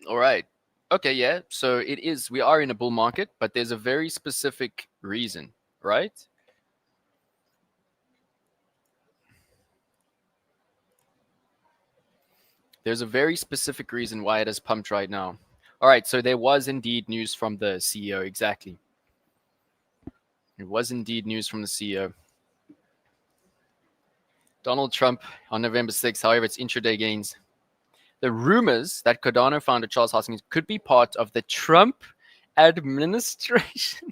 [SPEAKER 1] All right. Okay, yeah. So it is, we are in a bull market, but there's a very specific reason, right? There's a very specific reason why it has pumped right now. All right, so there was indeed news from the CEO, exactly. It was indeed news from the CEO. Donald Trump on November 6th, however, it's intraday gains. The rumors that Cardano founder Charles Hoskinson could be part of the Trump administration.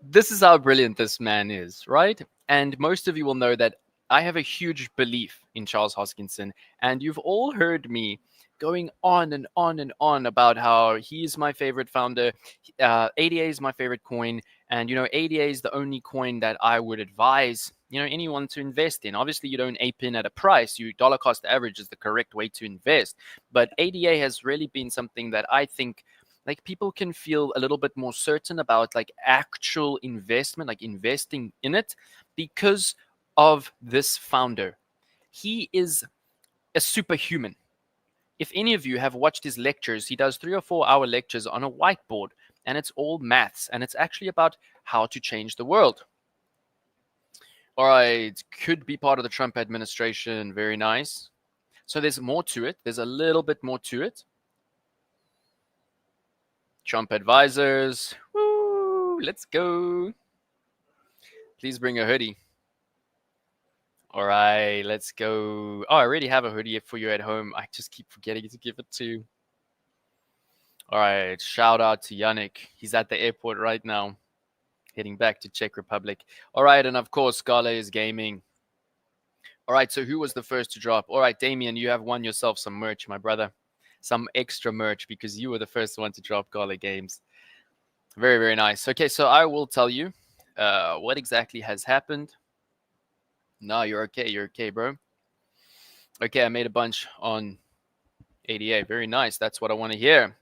[SPEAKER 1] This is how brilliant this man is, right? And most of you will know that I have a huge belief in Charles Hoskinson, and you've all heard me going on and on and on about how he's my favorite founder. ADA is my favorite coin, and ADA is the only coin that I would advise anyone to invest in. Obviously, you don't ape in at a price. You dollar cost average is the correct way to invest, but ADA has really been something that I think, like, people can feel a little bit more certain about, like, actual investment, like investing in it, because of this founder. He is a superhuman. If any of you have watched his lectures, he does 3 or 4 hour lectures on a whiteboard, and it's all maths, and it's actually about how to change the world. All right, could be part of the Trump administration. Very nice. So there's more to it. There's a little bit more to it. Trump advisors. Woo, let's go. Please bring a hoodie. All right, let's go. Oh, I already have a hoodie for you at home. I just keep forgetting to give it to you. All right, shout out to Yannick. He's at the airport right now, heading back to Czech Republic. All right, and of course, Scala is gaming. All right, so who was the first to drop? All right, Damien, you have won yourself some merch, my brother. Some extra merch because you were the first one to drop Gala Games. Very, very nice. Okay, so I will tell you what exactly has happened. No, you're okay. You're okay, bro. Okay, I made a bunch on ADA. Very nice. That's what I want to hear.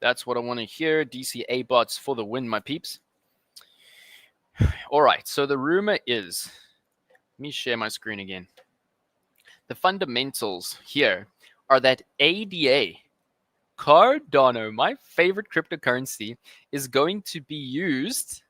[SPEAKER 1] That's what I want to hear. DCA bots for the win, my peeps. All right, so the rumor is, let me share my screen again. The fundamentals here are that ADA, Cardano, my favorite cryptocurrency, is going to be used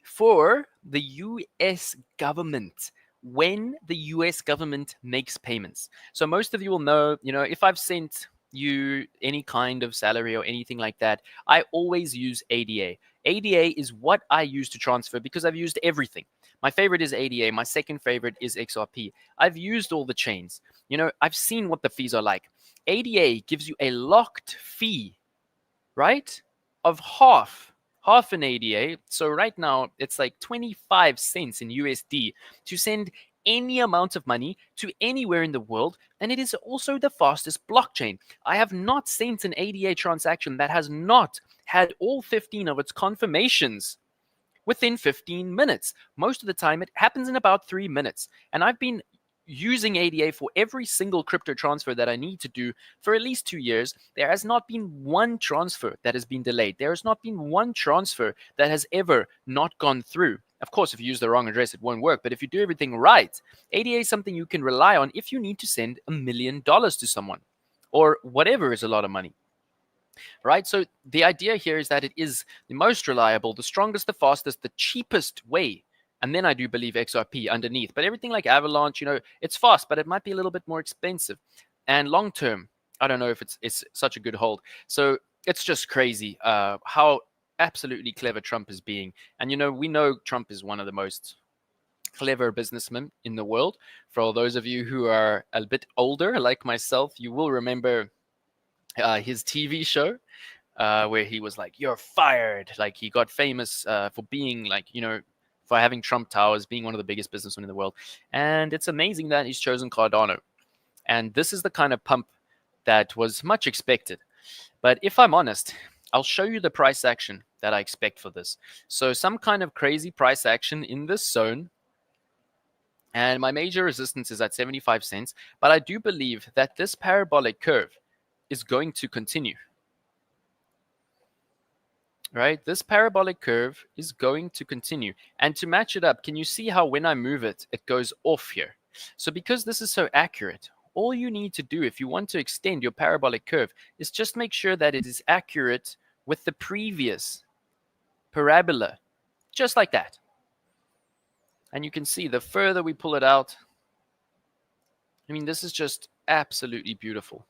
[SPEAKER 1] for the US government when the US government makes payments. So most of you will know, if I've sent you any kind of salary or anything like that, I always use ADA. ADA is what I use to transfer because I've used everything. My favorite is ADA. My second favorite is XRP. I've used all the chains. I've seen what the fees are like. ADA gives you a locked fee, right, of half an ADA. So right now it's like 25 cents in USD to send any amount of money to anywhere in the world, and it is also the fastest blockchain. I have not sent an ADA transaction that has not had all 15 of its confirmations within 15 minutes. Most of the time it happens in about 3 minutes, and I've been using ADA for every single crypto transfer that I need to do for at least 2 years. There has not been one transfer that has been delayed. There has not been one transfer that has ever not gone through. Of course, if you use the wrong address, it won't work. But if you do everything right, ADA is something you can rely on if you need to send $1 million to someone or whatever is a lot of money. Right? So the idea here is that it is the most reliable, the strongest, the fastest, the cheapest way. And then I do believe XRP underneath. But everything like Avalanche, it's fast, but it might be a little bit more expensive. And long term, I don't know if it's such a good hold. So it's just crazy how absolutely clever Trump is being. And, we know Trump is one of the most clever businessmen in the world. For all those of you who are a bit older, like myself, you will remember his TV show where he was like, "You're fired." Like he got famous for being like, for having Trump Towers, being one of the biggest businessmen in the world. And it's amazing that he's chosen Cardano. And this is the kind of pump that was much expected. But if I'm honest, I'll show you the price action that I expect for this. So some kind of crazy price action in this zone. And my major resistance is at 75 cents. But I do believe that this parabolic curve is going to continue. Right? This parabolic curve is going to continue. And to match it up, can you see how when I move it, it goes off here? So because this is so accurate, all you need to do if you want to extend your parabolic curve is just make sure that it is accurate with the previous parabola, just like that. And you can see the further we pull it out, this is just absolutely beautiful.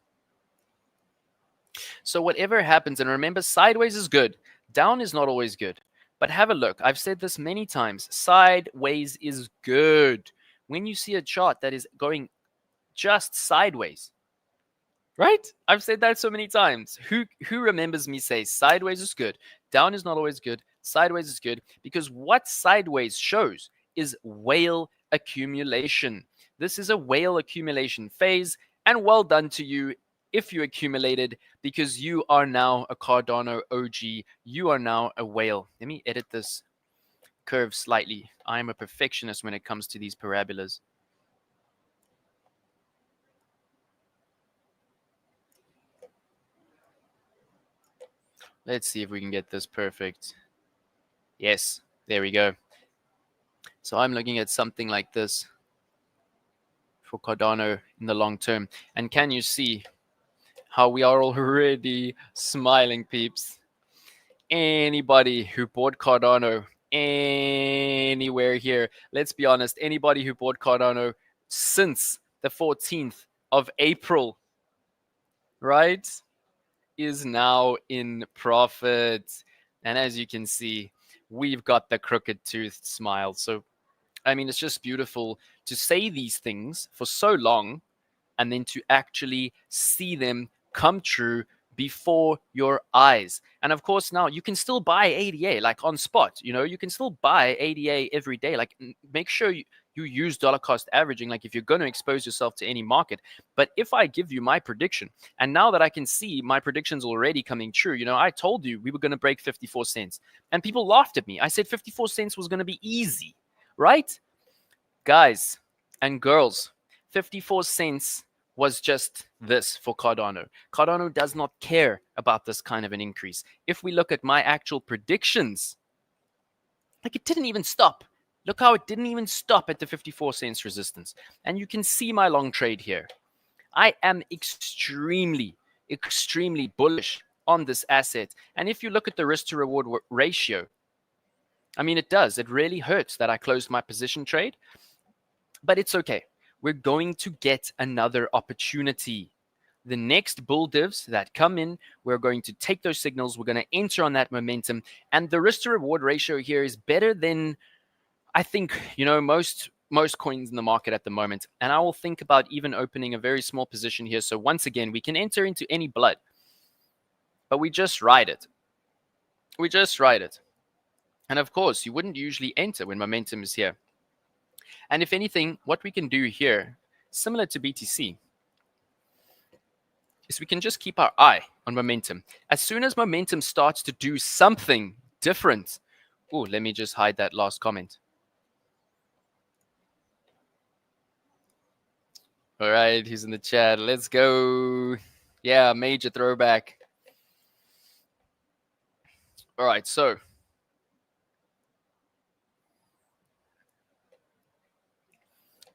[SPEAKER 1] So whatever happens, and remember, sideways is good. Down is not always good. But have a look. I've said this many times. Sideways is good. When you see a chart that is going just sideways, right? I've said that so many times. Who remembers me say sideways is good, down is not always good, sideways is good? Because what sideways shows is whale accumulation. This is a whale accumulation phase, and well done to you if you accumulated, because you are now a Cardano OG. You are now a whale. Let me edit this curve slightly. I am a perfectionist when it comes to these parabolas. Let's see if we can get this perfect. Yes, there we go. So I'm looking at something like this for Cardano in the long term. And can you see how we are already smiling, peeps? Anybody who bought Cardano anywhere here, let's be honest, anybody who bought Cardano since the 14th of April, right, is now in profit. And as you can see, we've got the crooked toothed smile. So, I mean, it's just beautiful to say these things for so long and then to actually see them come true before your eyes. And of course, now you can still buy ADA like on spot. You can still buy ADA every day. Like, make sure you use dollar cost averaging, like if you're going to expose yourself to any market. But if I give you my prediction, and now that I can see my predictions already coming true, I told you we were going to break 54 cents, and people laughed at me. I said 54 cents was going to be easy, right? Guys and girls, 54 cents was just this for Cardano. Cardano does not care about this kind of an increase. If we look at my actual predictions, like, it didn't even stop. Look how it didn't even stop at the 54 cents resistance. And you can see my long trade here. I am extremely, extremely bullish on this asset. And if you look at the risk to reward ratio, I mean, it does. It really hurts that I closed my position trade, but it's okay. We're going to get another opportunity. The next bull divs that come in, we're going to take those signals. We're going to enter on that momentum. And the risk to reward ratio here is better than, I think, most coins in the market at the moment. And I will think about even opening a very small position here. So once again, we can enter into any blood, but we just ride it. We just ride it. And of course, you wouldn't usually enter when momentum is here. And if anything, what we can do here, similar to BTC, is we can just keep our eye on momentum. As soon as momentum starts to do something different, let me just hide that last comment. All right, he's in the chat. Let's go. Yeah, major throwback. All right, so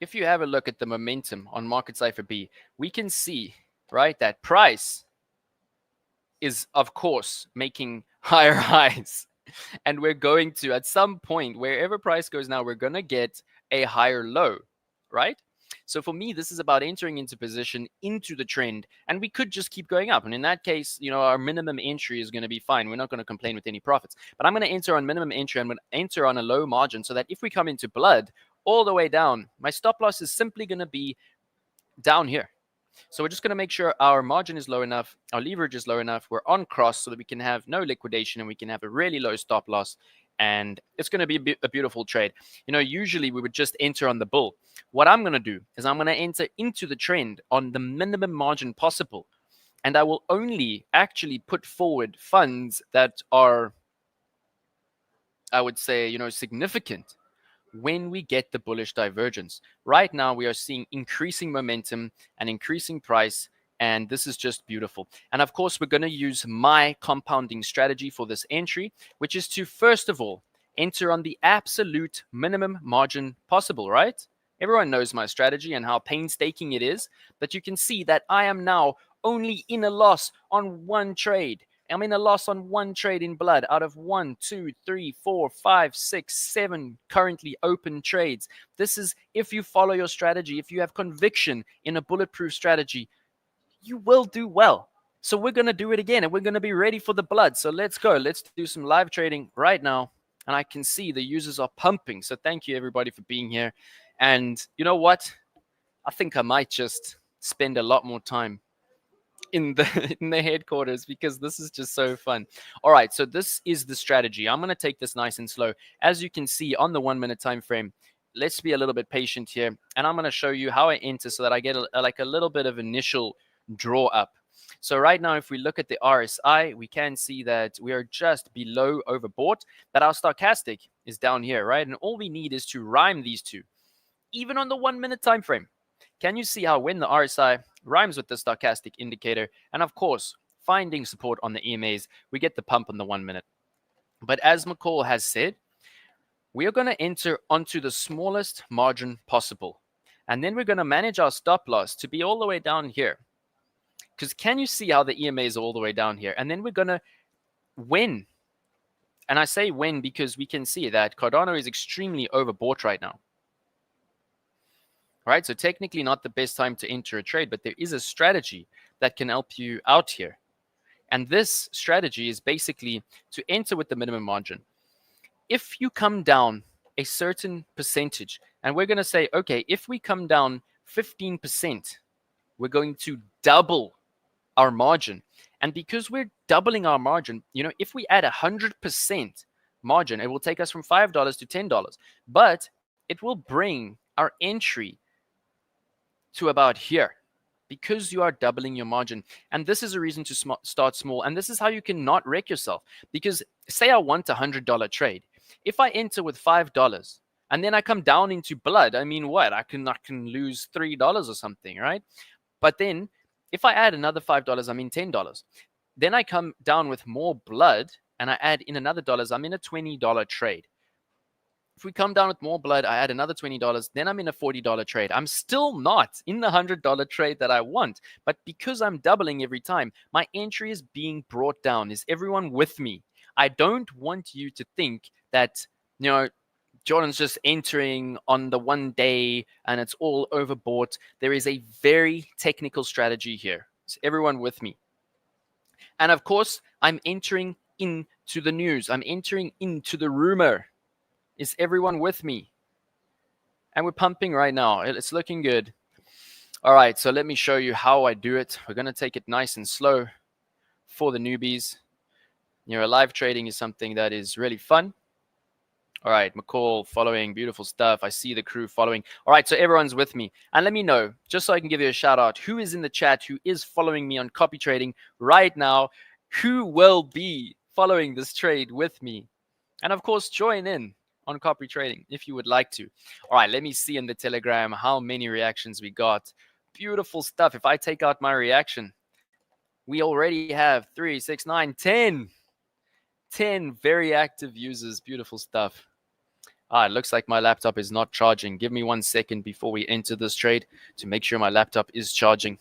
[SPEAKER 1] if you have a look at the momentum on Market Cypher B, we can see, right, that price is, of course, making higher highs. And we're going to, at some point, wherever price goes now, we're going to get a higher low, right? So for me, this is about entering into position into the trend, and we could just keep going up. And in that case, our minimum entry is going to be fine. We're not going to complain with any profits. But I'm going to enter on minimum entry. I'm going to enter on a low margin so that if we come into blood all the way down, my stop loss is simply going to be down here. So we're just going to make sure our margin is low enough, our leverage is low enough, we're on cross so that we can have no liquidation and we can have a really low stop loss. And it's going to be a beautiful trade. Usually we would just enter on the bull. What I'm going to do is I'm going to enter into the trend on the minimum margin possible. And I will only actually put forward funds that are, I would say, significant when we get the bullish divergence. Right now, we are seeing increasing momentum and increasing price, and this is just beautiful. And of course, we're going to use my compounding strategy for this entry, which is to, first of all, enter on the absolute minimum margin possible, right? Everyone knows my strategy and how painstaking it is, but you can see that I am now only in a loss on one trade. I'm in a loss on one trade in blood out of 1, 2, 3, 4, 5, 6, 7 currently open trades. This is if you follow your strategy, if you have conviction in a bulletproof strategy, you will do well. So we're going to do it again and we're going to be ready for the blood. So let's go. Let's do some live trading right now. And I can see the users are pumping. So thank you everybody for being here. And you know what? I think I might just spend a lot more time in the headquarters because this is just so fun. All right, so this is the strategy. I'm going to take this nice and slow. As you can see on the 1 minute time frame, let's be a little bit patient here, and I'm going to show you how I enter so that I get like a little bit of initial draw up. So right now, if we look at the RSI, we can see that we are just below overbought, but our stochastic is down here, right? And all we need is to rhyme these two, even on the 1 minute time frame. Can you see how when the RSI rhymes with the stochastic indicator, and of course, finding support on the EMAs, we get the pump on the 1 minute. But as McCall has said, we are going to enter onto the smallest margin possible. And then we're going to manage our stop loss to be all the way down here. Because can you see how the EMAs are all the way down here? And then we're going to win. And I say win because we can see that Cardano is extremely overbought right now. Right, so technically not the best time to enter a trade, but there is a strategy that can help you out here. And this strategy is basically to enter with the minimum margin. if you come down a certain percentage, and we're going to say, okay, if we come down 15%, we're going to double our margin. And because we're doubling our margin, if we add 100% margin, it will take us from $5 to $10, but it will bring our entry to about here because you are doubling your margin. And this is a reason to start small. And this is how you can not wreck yourself. Because say I want a $100 trade. If I enter with $5 and then I come down into blood, I mean, what? I can lose $3 or something, right? But then if I add another $5, I'm in $10. Then I come down with more blood and I add in another dollars, I'm in a $20 trade. If we come down with more blood, I add another $20, then I'm in a $40 trade. I'm still not in the $100 trade that I want, but because I'm doubling every time, my entry is being brought down. Is everyone with me? I don't want you to think that, Jordan's just entering on the one day and it's all overbought. There is a very technical strategy here. Is everyone with me? And of course, I'm entering into the news. I'm entering into the rumor. Is everyone with me? And we're pumping right now. It's looking good. All right, so let me show you how I do it. We're going to take it nice and slow for the newbies. Live trading is something that is really fun. All right, McCall following, beautiful stuff. I see the crew following. All right, so everyone's with me. And let me know, just so I can give you a shout out, who is in the chat, who is following me on copy trading right now, who will be following this trade with me. And of course, join in on copy trading if you would like to. All right, let me see in the Telegram how many reactions we got. Beautiful stuff. If I take out my reaction, we already have 3, 6, 9, 10. 10 very active users. Beautiful stuff. It looks like my laptop is not charging. Give me 1 second before we enter this trade to make sure my laptop is charging.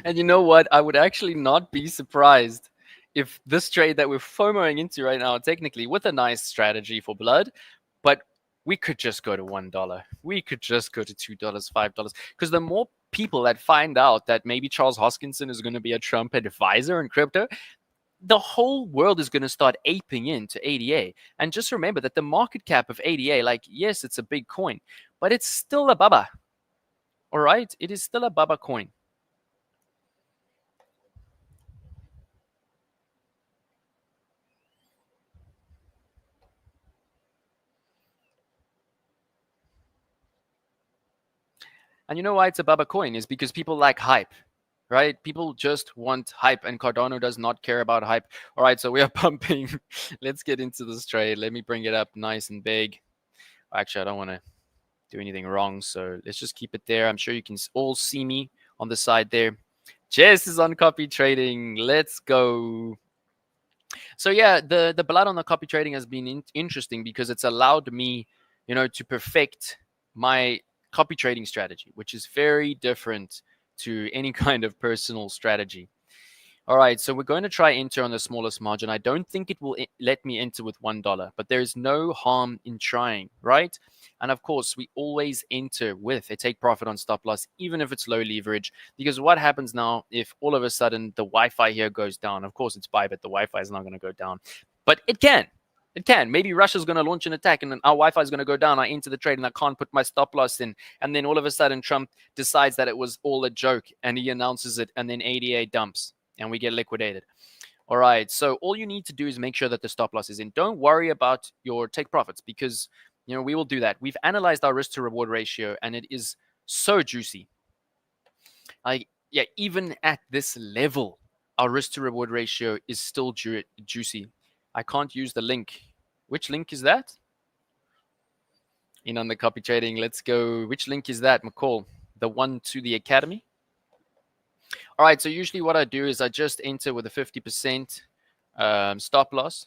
[SPEAKER 1] And you know what? I would actually not be surprised if this trade that we're FOMOing into right now, technically with a nice strategy for blood, but we could just go to $1. We could just go to $2, $5. Because the more people that find out that maybe Charles Hoskinson is going to be a Trump advisor in crypto, the whole world is going to start aping into ADA. And just remember that the market cap of ADA, like, yes, it's a big coin, but it's still a baba. All right? It is still a baba coin. And you know why it's a baba coin? Is because people like hype, right? People just want hype, and Cardano does not care about hype. All right, so we are pumping. Let's get into this trade. Let me bring it up nice and big. Actually, I don't want to do anything wrong, so let's just keep it there. I'm sure you can all see me on the side there. Jess is on copy trading. Let's go. So yeah, the blood on the copy trading has been interesting because it's allowed me, to perfect my copy trading strategy, which is very different to any kind of personal strategy. All right, so we're going to try enter on the smallest margin. I don't think it will let me enter with $1, but there is no harm in trying, right? And of course, we always enter with a take profit on stop loss, even if it's low leverage, because what happens now if all of a sudden the Wi-Fi here goes down? Of course, it's Bybit. The Wi-Fi is not going to go down, but it can. It can. Maybe Russia's going to launch an attack and then our Wi-Fi is going to go down. I enter the trade and I can't put my stop loss in. And then all of a sudden Trump decides that it was all a joke and he announces it, and then ADA dumps and we get liquidated. All right. So all you need to do is make sure that the stop loss is in. Don't worry about your take profits because, we will do that. We've analyzed our risk to reward ratio and it is so juicy. Even at this level, our risk to reward ratio is still juicy. I can't use the link. Which link is that? In on the copy trading. Let's go. Which link is that, McCall? The one to the academy? All right. So usually what I do is I just enter with a 50% stop loss.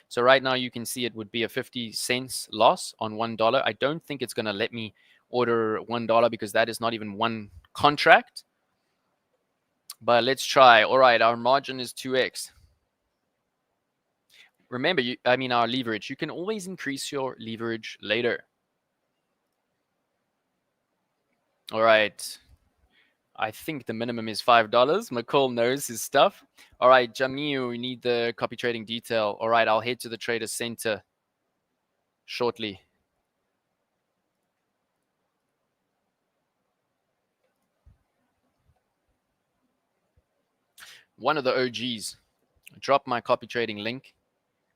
[SPEAKER 1] So right now you can see it would be a 50 cents loss on $1. I don't think it's going to let me order $1 because that is not even one contract. But let's try. All right, our margin is 2x. Remember, our leverage. You can always increase your leverage later. All right. I think the minimum is $5. McCall knows his stuff. All right, Jamil, we need the copy trading detail. All right, I'll head to the trader center shortly. One of the OGs. Drop my copy trading link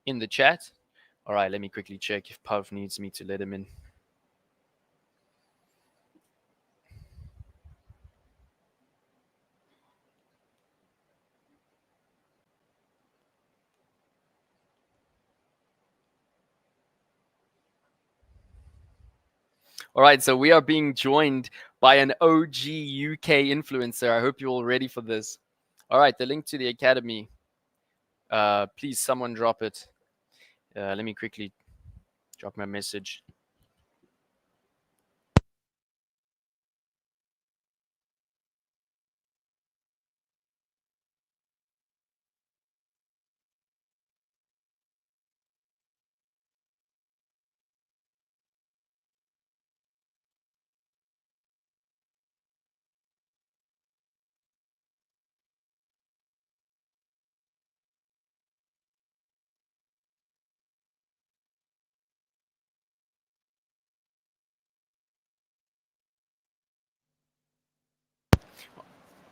[SPEAKER 1] in the chat. All right, let me quickly check if Puff needs me to let him in. All right, so we are being joined by an OG UK influencer. I hope you're all ready for this. All right, the link to the academy. Please, someone drop it. Let me quickly drop my message.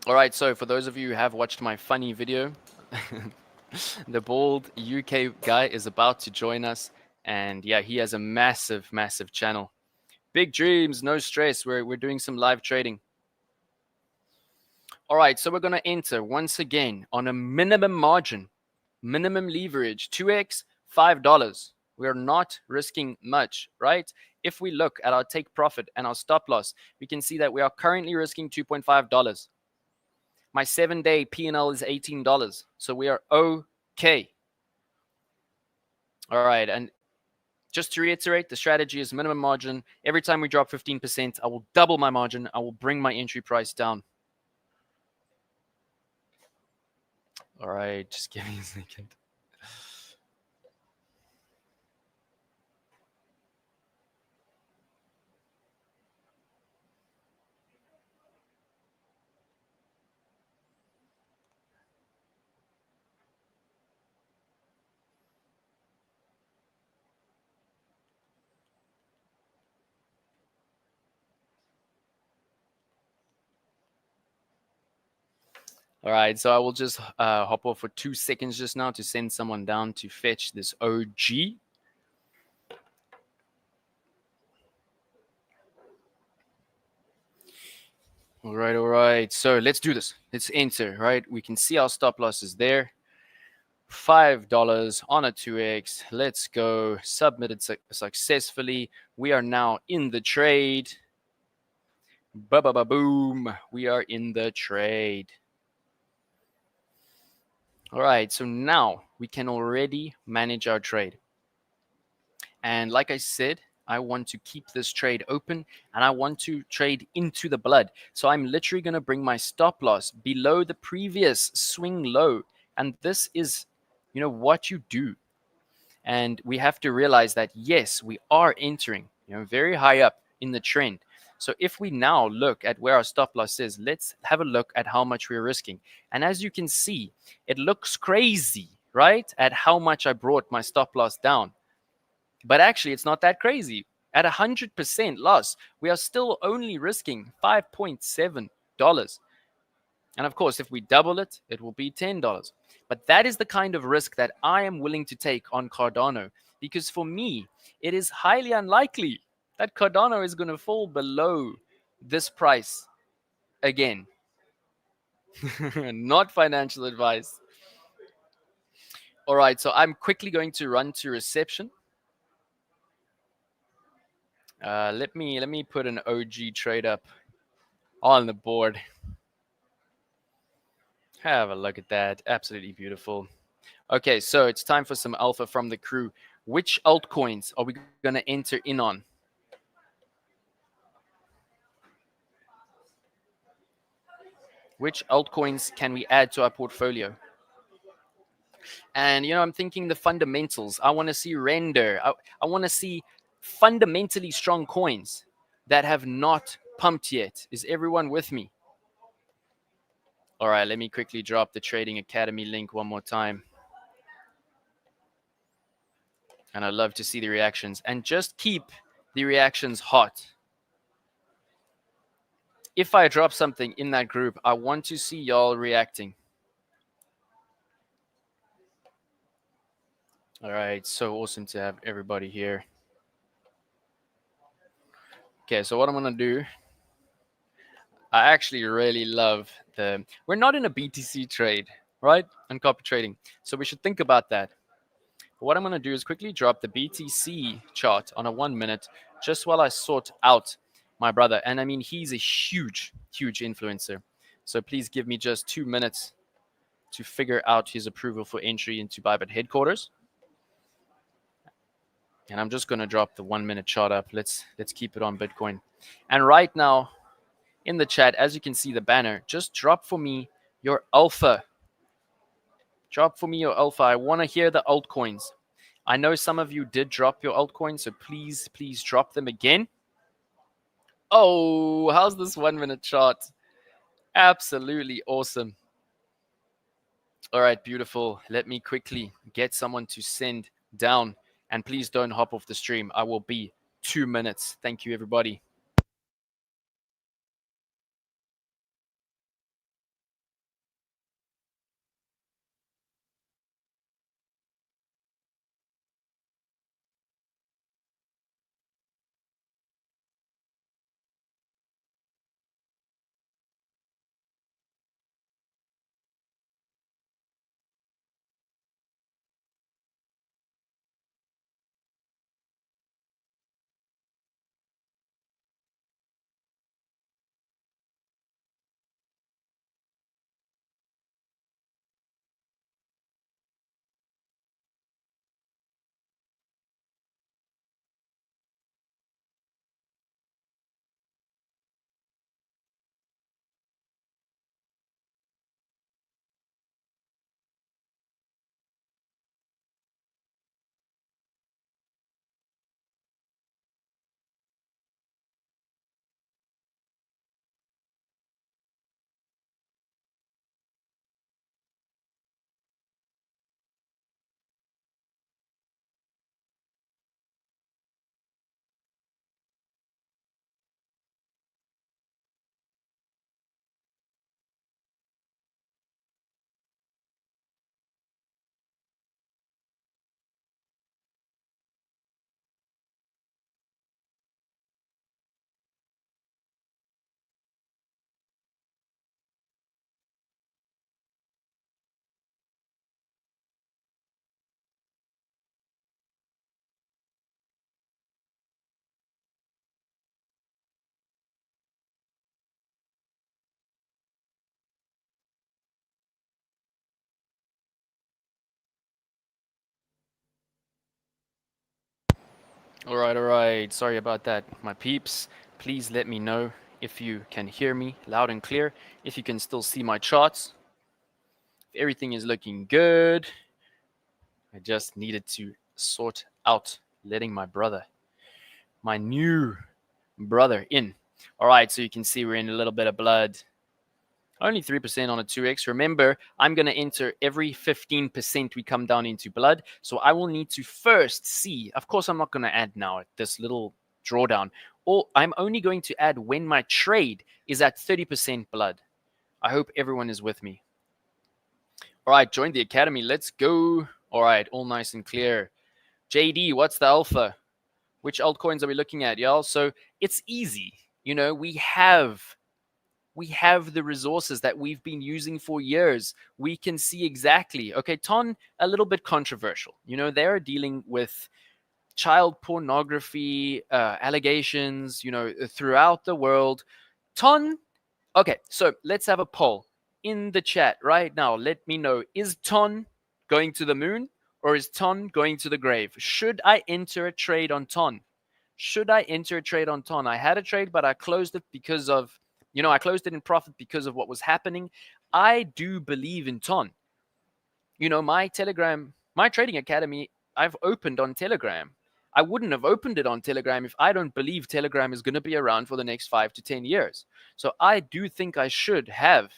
[SPEAKER 1] All right, so for those of you who have watched my funny video, the bald UK guy is about to join us. And yeah, he has a massive, massive channel. Big dreams, no stress. We're doing some live trading. All right, so we're going to enter once again on a minimum margin, minimum leverage, 2x, $5. We're not risking much, right? If we look at our take profit and our stop loss, we can see that we are currently risking $2.5. My 7-day P&L is $18. So we are okay. All right. And just to reiterate, the strategy is minimum margin. Every time we drop 15%, I will double my margin. I will bring my entry price down. All right. Just give me a second. All right, so I will just hop off for 2 seconds just now to send someone down to fetch this OG. All right. So let's do this. Let's enter, right? We can see our stop loss is there. $5 on a 2x. Let's go. Submitted successfully. We are now in the trade. Ba-ba-ba-boom. We are in the trade. All right, so now we can already manage our trade. And like I said, I want to keep this trade open and I want to trade into the blood. So I'm literally going to bring my stop loss below the previous swing low. And this is, what you do. And we have to realize that, yes, we are entering, very high up in the trend. So if we now look at where our stop loss is, let's have a look at how much we're risking. And as you can see, it looks crazy, right? At how much I brought my stop loss down. But actually, it's not that crazy. At 100% loss, we are still only risking $5.7. And of course, if we double it, it will be $10. But that is the kind of risk that I am willing to take on Cardano. Because for me, it is highly unlikely that Cardano is going to fall below this price again. Not financial advice. All right, so I'm quickly going to run to reception. Let me put an OG trade up on the board. Have a look at that. Absolutely beautiful. Okay, so it's time for some alpha from the crew. Which altcoins are we going to enter in on? Which altcoins can we add to our portfolio? And, I'm thinking the fundamentals. I want to see render. I want to see fundamentally strong coins that have not pumped yet. Is everyone with me? All right, let me quickly drop the Trading Academy link one more time. And I'd love to see the reactions. And just keep the reactions hot. If I drop something in that group, I want to see y'all reacting. All right, so awesome to have everybody here. Okay, so what I'm going to do, I actually really love we're not in a BTC trade, right? On copy trading. So we should think about that. What I'm going to do is quickly drop the BTC chart on a 1 minute just while I sort out my brother. And I mean, he's a huge, huge influencer. So please give me just 2 minutes to figure out his approval for entry into Bybit headquarters. And I'm just going to drop the 1 minute chart up. Let's keep it on Bitcoin. And right now in the chat, as you can see the banner, just drop for me your alpha. Drop for me your alpha. I want to hear the altcoins. I know some of you did drop your altcoins, so please drop them again. Oh, how's this 1 minute chart? Absolutely awesome. All right, beautiful. Let me quickly get someone to send down. And please don't hop off the stream. I will be 2 minutes. Thank you, everybody. All right. Sorry about that, my peeps. Please let me know if you can hear me loud and clear, if you can still see my charts. If everything is looking good, I just needed to sort out letting my new brother in. All right, so you can see we're in a little bit of blood. Only 3% on a 2x. Remember, I'm going to enter every 15% we come down into blood. So I will need to first see. Of course, I'm not going to add now at this little drawdown. Or I'm only going to add when my trade is at 30% blood. I hope everyone is with me. All right, join the academy. Let's go. All right, all nice and clear. JD, what's the alpha? Which altcoins are we looking at, y'all? So it's easy. We have the resources that we've been using for years. We can see exactly. Okay, Ton, a little bit controversial. They're dealing with child pornography allegations, throughout the world. Ton, okay, so let's have a poll in the chat right now. Let me know, is Ton going to the moon or is Ton going to the grave? Should I enter a trade on Ton? I had a trade, but I closed it because of You know, I closed it in profit because of what was happening. I do believe in Ton. You know, my trading academy, I've opened on Telegram. I wouldn't have opened it on Telegram if I don't believe Telegram is going to be around for the next 5 to 10 years. So I do think I should have.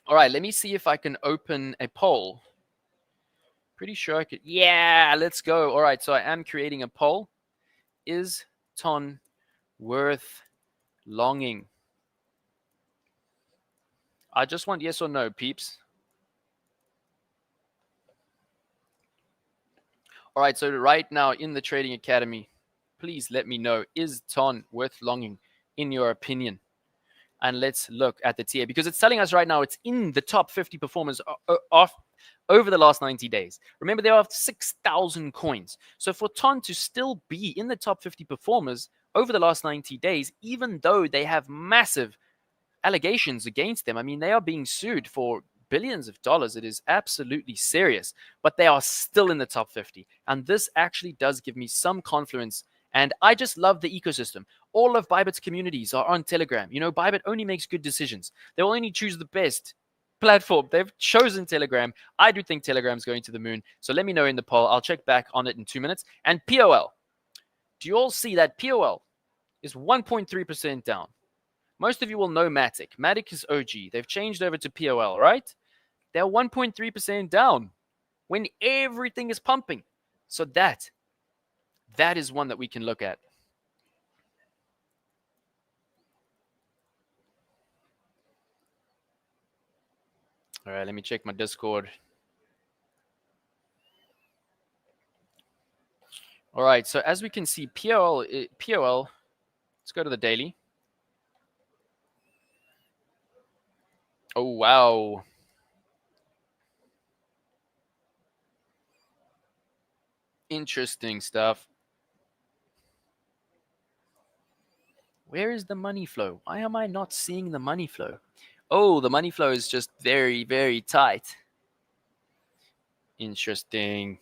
[SPEAKER 1] All right, let me see if I can open a poll. Pretty sure I could. Yeah, let's go. All right, so I am creating a poll. Is Ton worth longing? I just want yes or no, peeps. All right, so right now in the Trading Academy, please let me know, is Ton worth longing in your opinion? And let's look at the TA because it's telling us right now it's in the top 50 performers of over the last 90 days. Remember, there are 6,000 coins. So for Ton to still be in the top 50 performers over the last 90 days, even though they have massive allegations against them, I mean, they are being sued for billions of dollars. It is absolutely serious, but they are still in the top 50. And this actually does give me some confluence. And I just love the ecosystem. All of Bybit's communities are on Telegram. You know, Bybit only makes good decisions. They will only choose the best platform. They've chosen Telegram. I do think Telegram's going to the moon. So let me know in the poll. I'll check back on it in 2 minutes. And POL. Do you all see that POL is 1.3% down? Most of you will know Matic. Matic is OG. They've changed over to POL, right? They're 1.3% down when everything is pumping. So that is one that we can look at. All right, let me check my Discord. All right, so as we can see, POL, let's go to the daily. Oh, wow. Interesting stuff. Where is the money flow? Why am I not seeing the money flow? Oh, the money flow is just very, very tight. Interesting.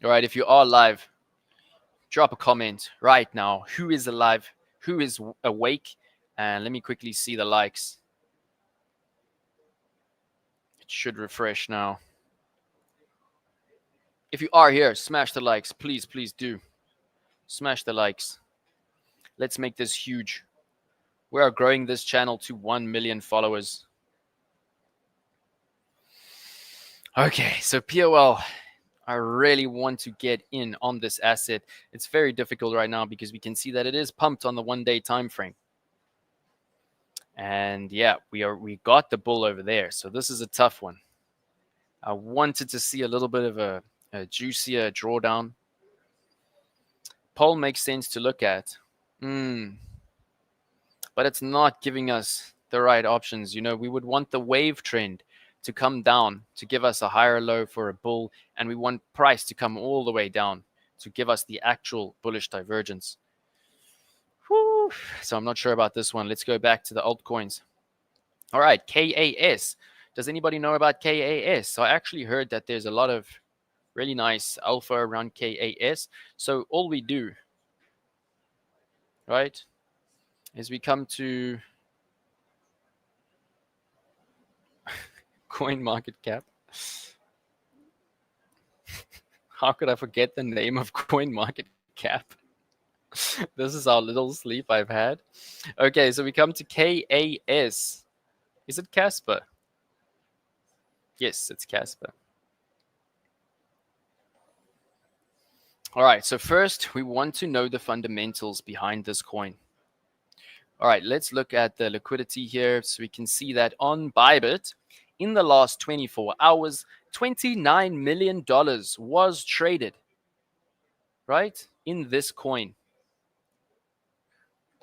[SPEAKER 1] All right, if you are live, drop a comment right now. Who is alive? Who is awake? And let me quickly see the likes. It should refresh now. If you are here, smash the likes. Please, please do. Smash the likes. Let's make this huge. We are growing this channel to 1 million followers. Okay, so POL. I really want to get in on this asset. It's very difficult right now because we can see that it is pumped on the 1-day time frame. And yeah, we got the bull over there. So this is a tough one. I wanted to see a little bit of a juicier drawdown. Pole makes sense to look at. But it's not giving us the right options. You know, we would want the wave trend to come down to give us a higher low for a bull, and we want price to come all the way down to give us the actual bullish divergence. Whew. So I'm not sure about this one. Let's go back to the altcoins. All right, KAS. Does anybody know about KAS? So I actually heard that there's a lot of really nice alpha around KAS. So all we do, right, is we come to coin market cap. How could I forget the name of coin market cap? This is how little sleep I've had. Okay, so we come to KAS. Is it Casper? Yes, it's Casper. All right, so first we want to know the fundamentals behind this coin. All right, let's look at the liquidity here. So we can see that on Bybit, in the last 24 hours, $29 million was traded, right, in this coin,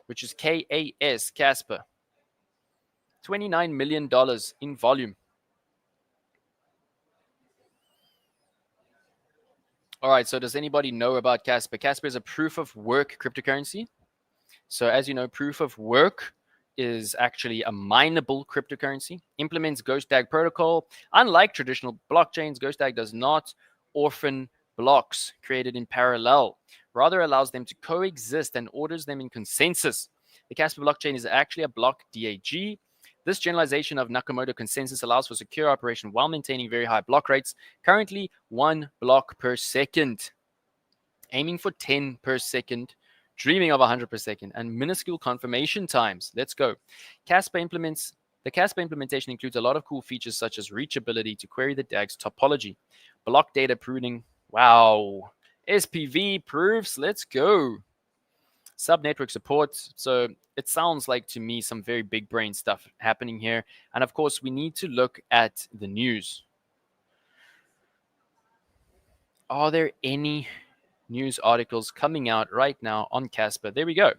[SPEAKER 1] which is KAS, Casper. $29 million in volume. All right, so does anybody know about Casper? Casper is a proof of work cryptocurrency. So as you know, proof of work is actually a mineable cryptocurrency, implements Ghost Tag protocol. Unlike traditional blockchains, Ghost Tag does not orphan blocks created in parallel. rather allows them to coexist and orders them in consensus. The Casper blockchain is actually a block DAG. This generalization of Nakamoto consensus allows for secure operation while maintaining very high block rates, currently 1 block per second, aiming for 10 per second, dreaming of 100 per second, and minuscule confirmation times. Let's go. The Casper implementation includes a lot of cool features such as reachability to query the DAG's topology, block data pruning. Wow. SPV proofs. Let's go. Sub-network support. So it sounds like to me some very big brain stuff happening here. And of course, we need to look at the news. Are there any news articles coming out right now on Casper? There we go.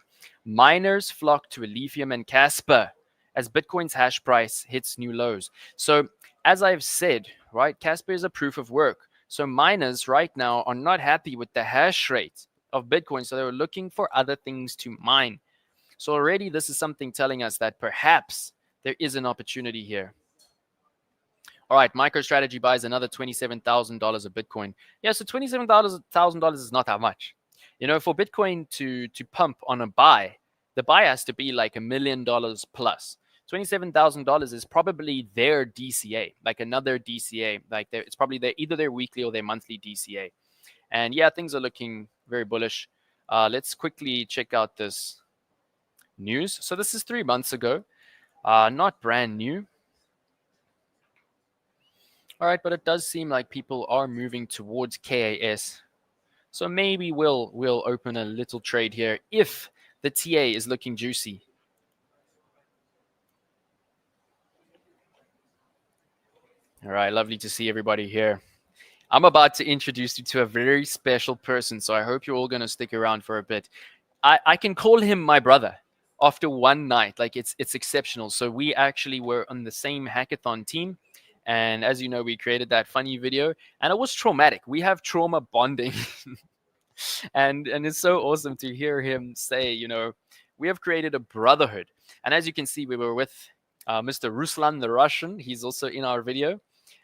[SPEAKER 1] Miners flock to Ethereum and Casper as Bitcoin's hash price hits new lows. So as I've said, right, Casper is a proof of work. So miners right now are not happy with the hash rate of Bitcoin. So they were looking for other things to mine. So already this is something telling us that perhaps there is an opportunity here. All right, MicroStrategy buys another $27,000 of Bitcoin. Yeah, so $27,000 is not that much. You know, for Bitcoin to pump on a buy, the buy has to be like $1 million plus. $27,000 is probably their DCA, like another DCA. Like it's probably either their weekly or their monthly DCA. And yeah, things are looking very bullish. Let's quickly check out this news. So this is 3 months ago, not brand new. All right, but it does seem like people are moving towards KAS. So maybe we'll open a little trade here if the TA is looking juicy. All right, lovely to see everybody here. I'm about to introduce you to a very special person, so I hope you're all going to stick around for a bit. I can call him my brother after one night. Like it's exceptional. So we actually were on the same hackathon team. And as you know, we created that funny video and it was traumatic. We have trauma bonding. and it's so awesome to hear him say, you know, we have created a brotherhood. And as you can see, we were with Mr. Ruslan, the Russian. He's also in our video.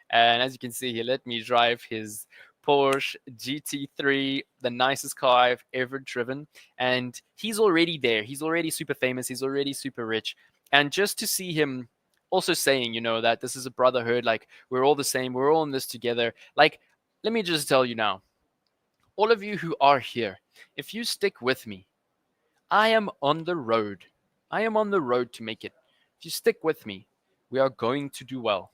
[SPEAKER 1] And as you can see, he let me drive his Porsche GT3, the nicest car I've ever driven. And he's already there. He's already super famous. He's already super rich. And just to see him also saying, you know, that this is a brotherhood, like we're all the same, we're all in this together. Like, let me just tell you now, all of you who are here, if you stick with me, I am on the road. I am on the road to make it. If you stick with me, we are going to do well.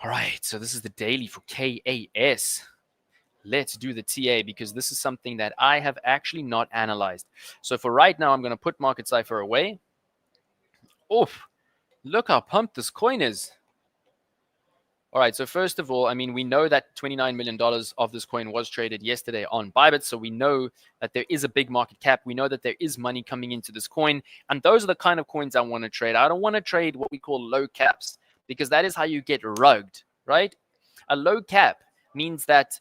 [SPEAKER 1] All right, so this is the daily for KAS. Let's do the TA because this is something that I have actually not analyzed. So for right now, I'm going to put Market Cipher away. Oof. Look how pumped this coin is. All right, so first of all, I mean, we know that $29 million of this coin was traded yesterday on Bybit. So we know that there is a big market cap. We know that there is money coming into this coin. And those are the kind of coins I want to trade. I don't want to trade what we call low caps because that is how you get rugged, right? A low cap means that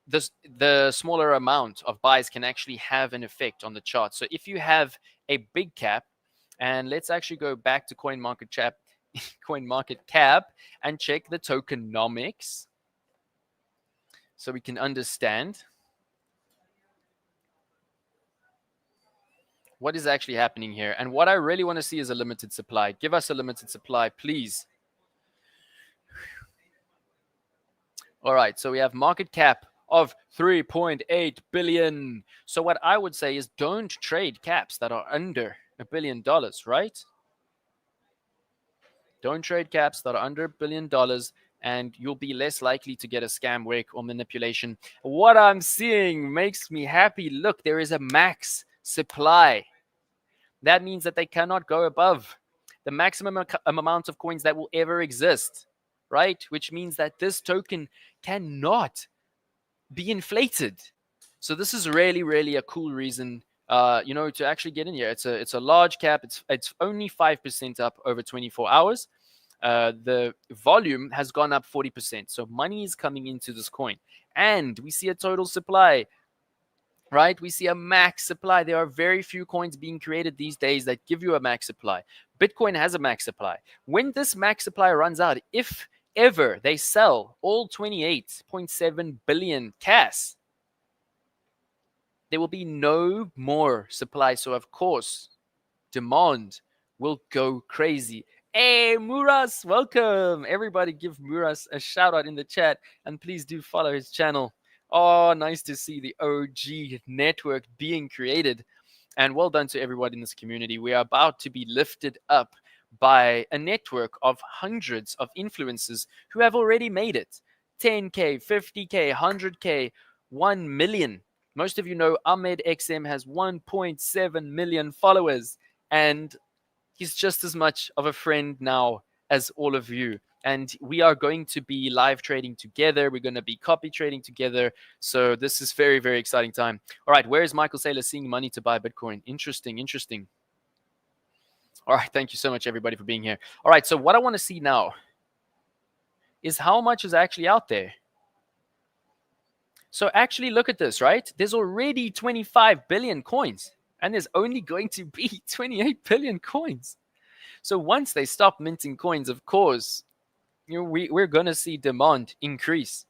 [SPEAKER 1] the smaller amount of buys can actually have an effect on the chart. So if you have a big cap, and let's actually go back to CoinMarketCap and check the tokenomics so we can understand what is actually happening here. And what I really want to see is a limited supply. Give us a limited supply, please. All right, so we have market cap of 3.8 billion. So what I would say is don't trade caps that are under $1 billion, right? Don't trade caps that are under $1 billion and you'll be less likely to get a scam wreck or manipulation. What I'm seeing makes me happy. Look, there is a max supply. That means that they cannot go above the maximum amount of coins that will ever exist, right? Which means that this token cannot be inflated. So this is really, really a cool reason you know, to actually get in here. It's a large cap. It's only 5% up over 24 hours. The volume has gone up 40%. So money is coming into this coin. And we see a total supply, right? We see a max supply. There are very few coins being created these days that give you a max supply. Bitcoin has a max supply. When this max supply runs out, if ever they sell all 28.7 billion CAS, there will be no more supply. So, of course, demand will go crazy. Hey, Muras, welcome. Everybody give Muras a shout out in the chat, and please do follow his channel. Oh, nice to see the OG network being created. And well done to everyone in this community. We are about to be lifted up by a network of hundreds of influencers who have already made it. 10K, 50K, 100K, 1 million. Most of you know Ahmed XM has 1.7 million followers, and he's just as much of a friend now as all of you. And we are going to be live trading together. We're going to be copy trading together. So this is very, very exciting time. All right, where is Michael Saylor seeing money to buy Bitcoin? Interesting, interesting. All right, thank you so much, everybody, for being here. All right, so what I want to see now is how much is actually out there. So actually look at this, right? There's already 25 billion coins, and there's only going to be 28 billion coins. So once they stop minting coins, of course, we're going to see demand increase.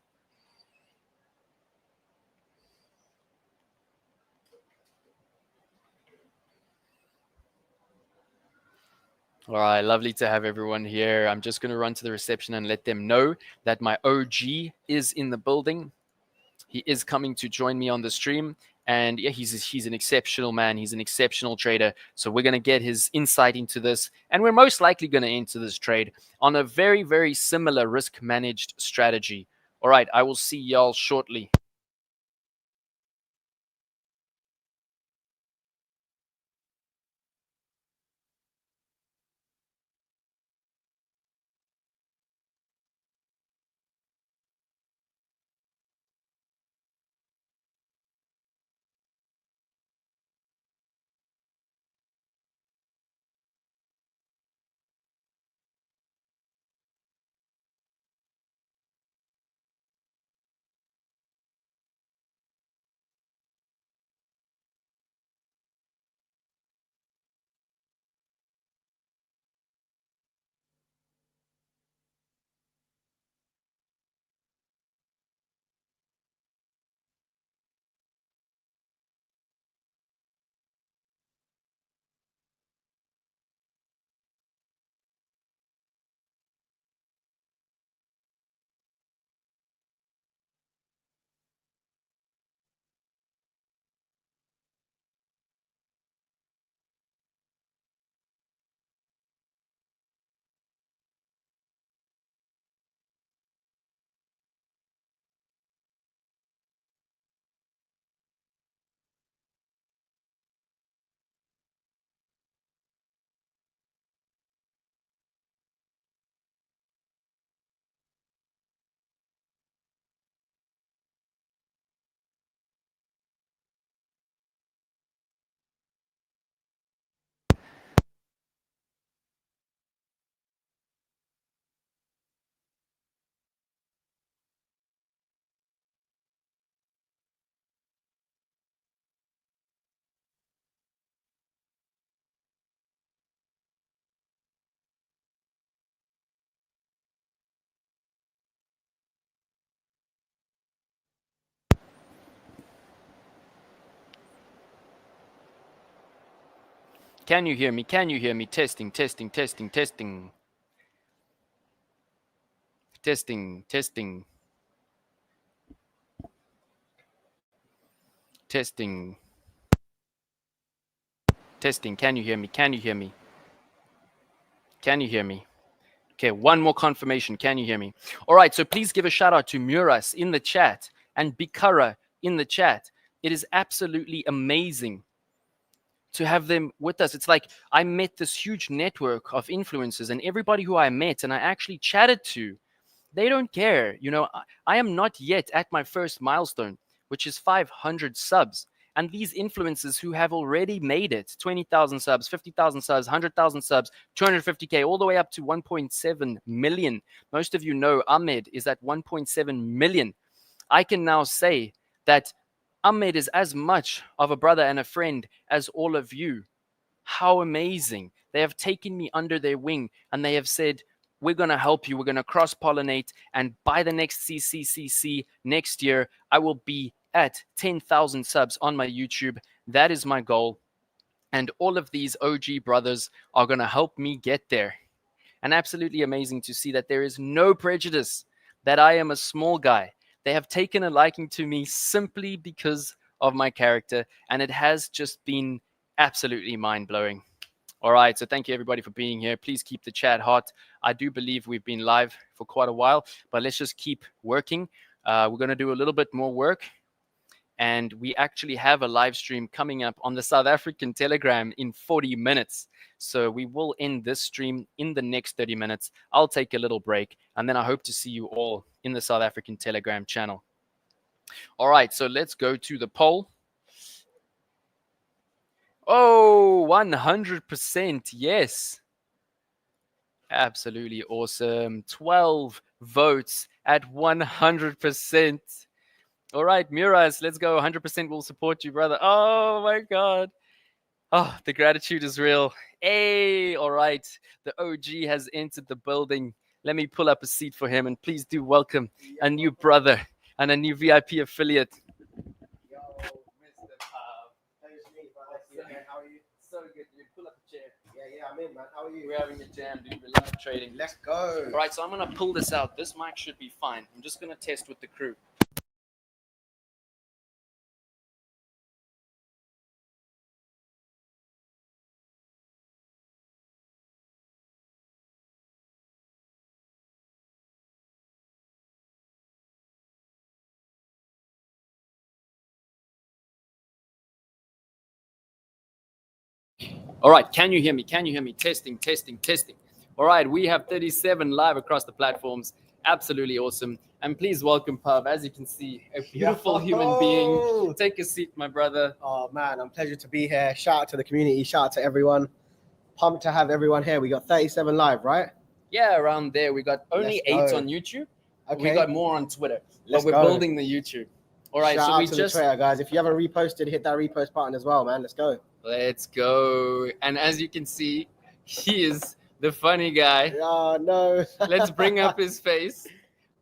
[SPEAKER 1] All right, lovely to have everyone here. I'm just going to run to the reception and let them know that my OG is in the building. He is coming to join me on the stream. And yeah, he's an exceptional man. He's an exceptional trader. So we're going to get his insight into this. And we're most likely going to enter this trade on a very, very similar risk-managed strategy. All right, I will see y'all shortly. Can you hear me? Can you hear me? Testing, testing, testing, testing. Testing, testing. Testing. Testing. Can you hear me? Can you hear me? Can you hear me? Okay, one more confirmation. Can you hear me? All right, so please give a shout out to Muras in the chat and Bikara in the chat. It is absolutely amazing to have them with us. It's like I met this huge network of influencers, and everybody who I met and I actually chatted to, they don't care. You know, I am not yet at my first milestone, which is 500 subs. And these influencers who have already made it 20,000 subs, 50,000 subs, 100,000 subs, 250K, all the way up to 1.7 million. Most of you know Ahmed is at 1.7 million. I can now say that Ahmed is as much of a brother and a friend as all of you. How amazing. They have taken me under their wing and they have said, we're going to help you. We're going to cross pollinate. And by the next CCCC next year, I will be at 10,000 subs on my YouTube. That is my goal. And all of these OG brothers are going to help me get there. And absolutely amazing to see that there is no prejudice, that I am a small guy. They have taken a liking to me simply because of my character. And it has just been absolutely mind-blowing. All right, so thank you everybody for being here. Please keep the chat hot. I do believe we've been live for quite a while, but let's just keep working. We're going to do a little bit more work, and we actually have a live stream coming up on the South African Telegram in 40 minutes. So we will end this stream in the next 30 minutes. I'll take a little break, and then I hope to see you all in the South African Telegram channel. All right, so let's go to the poll. Oh, 100%. Yes. Absolutely awesome. 12 votes at 100%. All right, Muraz, let's go. 100% will support you, brother. Oh, my God. Oh, the gratitude is real. Hey, all right. The OG has entered the building. Let me pull up a seat for him, and please do welcome a new brother and a new VIP affiliate.
[SPEAKER 2] Yo, Mr. How are you?
[SPEAKER 1] So good, dude. Pull up a chair.
[SPEAKER 2] Yeah, I'm in, man. How are you?
[SPEAKER 1] We're having a jam, dude. We're live trading.
[SPEAKER 2] Let's go.
[SPEAKER 1] All right, so I'm going to pull this out. This mic should be fine. I'm just going to test with the crew. All right, can you hear me? Can you hear me? Testing, testing, testing. All right, we have 37 live across the platforms. Absolutely awesome. And please welcome Pub. As you can see, a beautiful human being. Take a seat, my brother.
[SPEAKER 2] Oh, man, I'm pleasure to be here. Shout out to the community. Shout out to everyone. Pumped to have everyone here. We got 37 live, right?
[SPEAKER 1] Yeah, around there. We got only
[SPEAKER 2] Let's
[SPEAKER 1] 8
[SPEAKER 2] go.
[SPEAKER 1] on YouTube.
[SPEAKER 2] Okay.
[SPEAKER 1] We got more on Twitter.
[SPEAKER 2] Let's
[SPEAKER 1] but we're
[SPEAKER 2] go.
[SPEAKER 1] building the YouTube. All right,
[SPEAKER 2] Shout
[SPEAKER 1] so
[SPEAKER 2] out
[SPEAKER 1] we
[SPEAKER 2] to
[SPEAKER 1] just...
[SPEAKER 2] the Twitter, guys. If you haven't reposted, hit that repost button as well, man. Let's go.
[SPEAKER 1] Let's go. And as you can see, he is the funny guy.
[SPEAKER 2] Oh, no.
[SPEAKER 1] Let's bring up his face.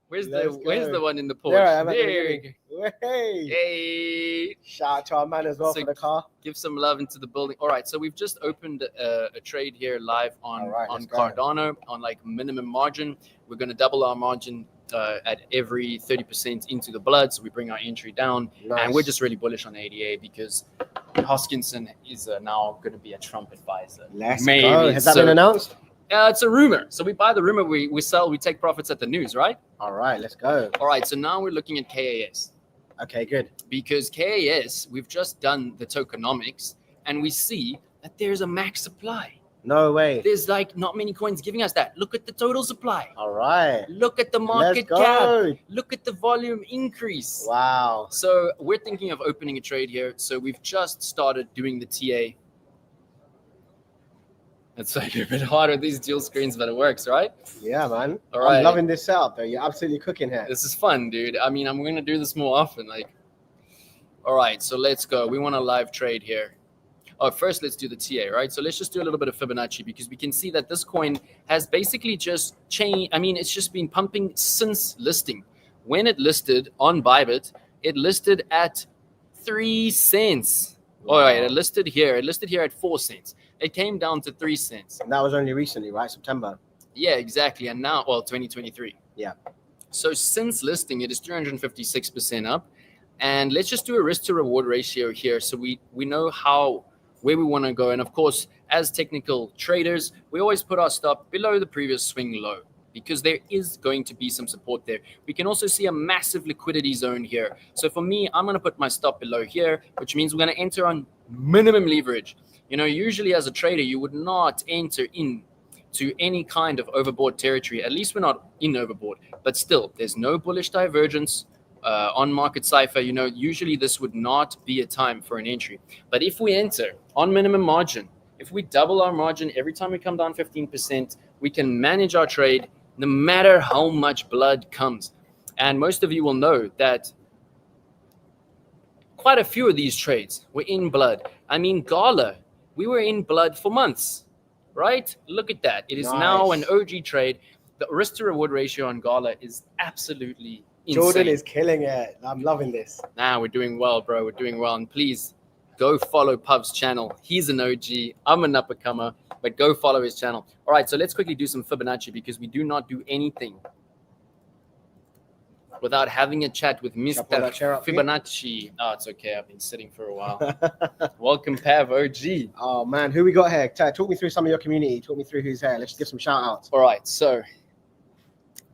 [SPEAKER 1] Where's the one in the Porsche?
[SPEAKER 2] There I am at the
[SPEAKER 1] There.
[SPEAKER 2] beginning. Hey.
[SPEAKER 1] Hey.
[SPEAKER 2] Shout out to our man as well
[SPEAKER 1] So
[SPEAKER 2] for the car.
[SPEAKER 1] Give some love into the building. All right, so we've just opened a trade here live on
[SPEAKER 2] Let's go.
[SPEAKER 1] Cardano on like minimum margin. We're going to double our margin at every 30% into the blood. So we bring our entry down.
[SPEAKER 2] Nice.
[SPEAKER 1] And we're just really bullish on ADA because Hoskinson is now going to be a Trump advisor.
[SPEAKER 2] Let's
[SPEAKER 1] Maybe.
[SPEAKER 2] go. Has that been announced?
[SPEAKER 1] It's a rumor. So we buy the rumor, we sell, we take profits at the news, right?
[SPEAKER 2] All right, let's go.
[SPEAKER 1] All right, so now we're looking at KAS.
[SPEAKER 2] Okay, good.
[SPEAKER 1] Because KAS, we've just done the tokenomics, and we see that there's a max supply.
[SPEAKER 2] No way.
[SPEAKER 1] There's like not many coins giving us that. Look at the total supply.
[SPEAKER 2] All right.
[SPEAKER 1] Look at the market cap. Look at the volume increase.
[SPEAKER 2] Wow.
[SPEAKER 1] So we're thinking of opening a trade here. So we've just started doing the TA. It's like a bit hard with these dual screens, but it works, right?
[SPEAKER 2] Yeah, man.
[SPEAKER 1] All right.
[SPEAKER 2] I'm loving this setup, though. You're absolutely cooking here.
[SPEAKER 1] This is fun, dude. I mean, I'm going to do this more often. All right, so let's go. We want a live trade here. Oh, first, let's do the TA, right? So let's just do a little bit of Fibonacci because we can see that this coin has basically just changed. I mean, it's just been pumping since listing. When it listed on Bybit, it listed at 3 cents. Wow. All right, it listed here. It listed here at 4 cents. It came down to 3 cents.
[SPEAKER 2] And that was only recently, right? September.
[SPEAKER 1] Yeah, exactly. And now, 2023.
[SPEAKER 2] Yeah.
[SPEAKER 1] So since listing, it is 356% up. And let's just do a risk to reward ratio here. So we know where we want to go. And of course, as technical traders, we always put our stop below the previous swing low because there is going to be some support there. We can also see a massive liquidity zone here. So for me, I'm going to put my stop below here, which means we're going to enter on minimum leverage. You know, usually as a trader, you would not enter into any kind of overbought territory. At least we're not in overbought, but still, there's no bullish divergence on market cipher. You know, usually this would not be a time for an entry. But if we enter on minimum margin, if we double our margin every time we come down 15%, we can manage our trade no matter how much blood comes. And most of you will know that quite a few of these trades were in blood. I mean, Gala, we were in blood for months, right? Look at that. It is now an OG trade. The risk to reward ratio on Gala is absolutely
[SPEAKER 2] Jordan
[SPEAKER 1] insane.
[SPEAKER 2] is killing it. I'm loving this.
[SPEAKER 1] We're doing well, bro. We're doing well. And please go follow Pub's channel. He's an OG. I'm an uppercomer, but go follow his channel. All right, so let's quickly do some Fibonacci because we do not do anything without having a chat with Mr. Fibonacci. Oh, it's okay. I've been sitting for a while. Welcome, Pav, OG.
[SPEAKER 2] Oh, man. Who we got here? Talk me through some of your community. Talk me through who's here. Let's give some shout outs.
[SPEAKER 1] All right, so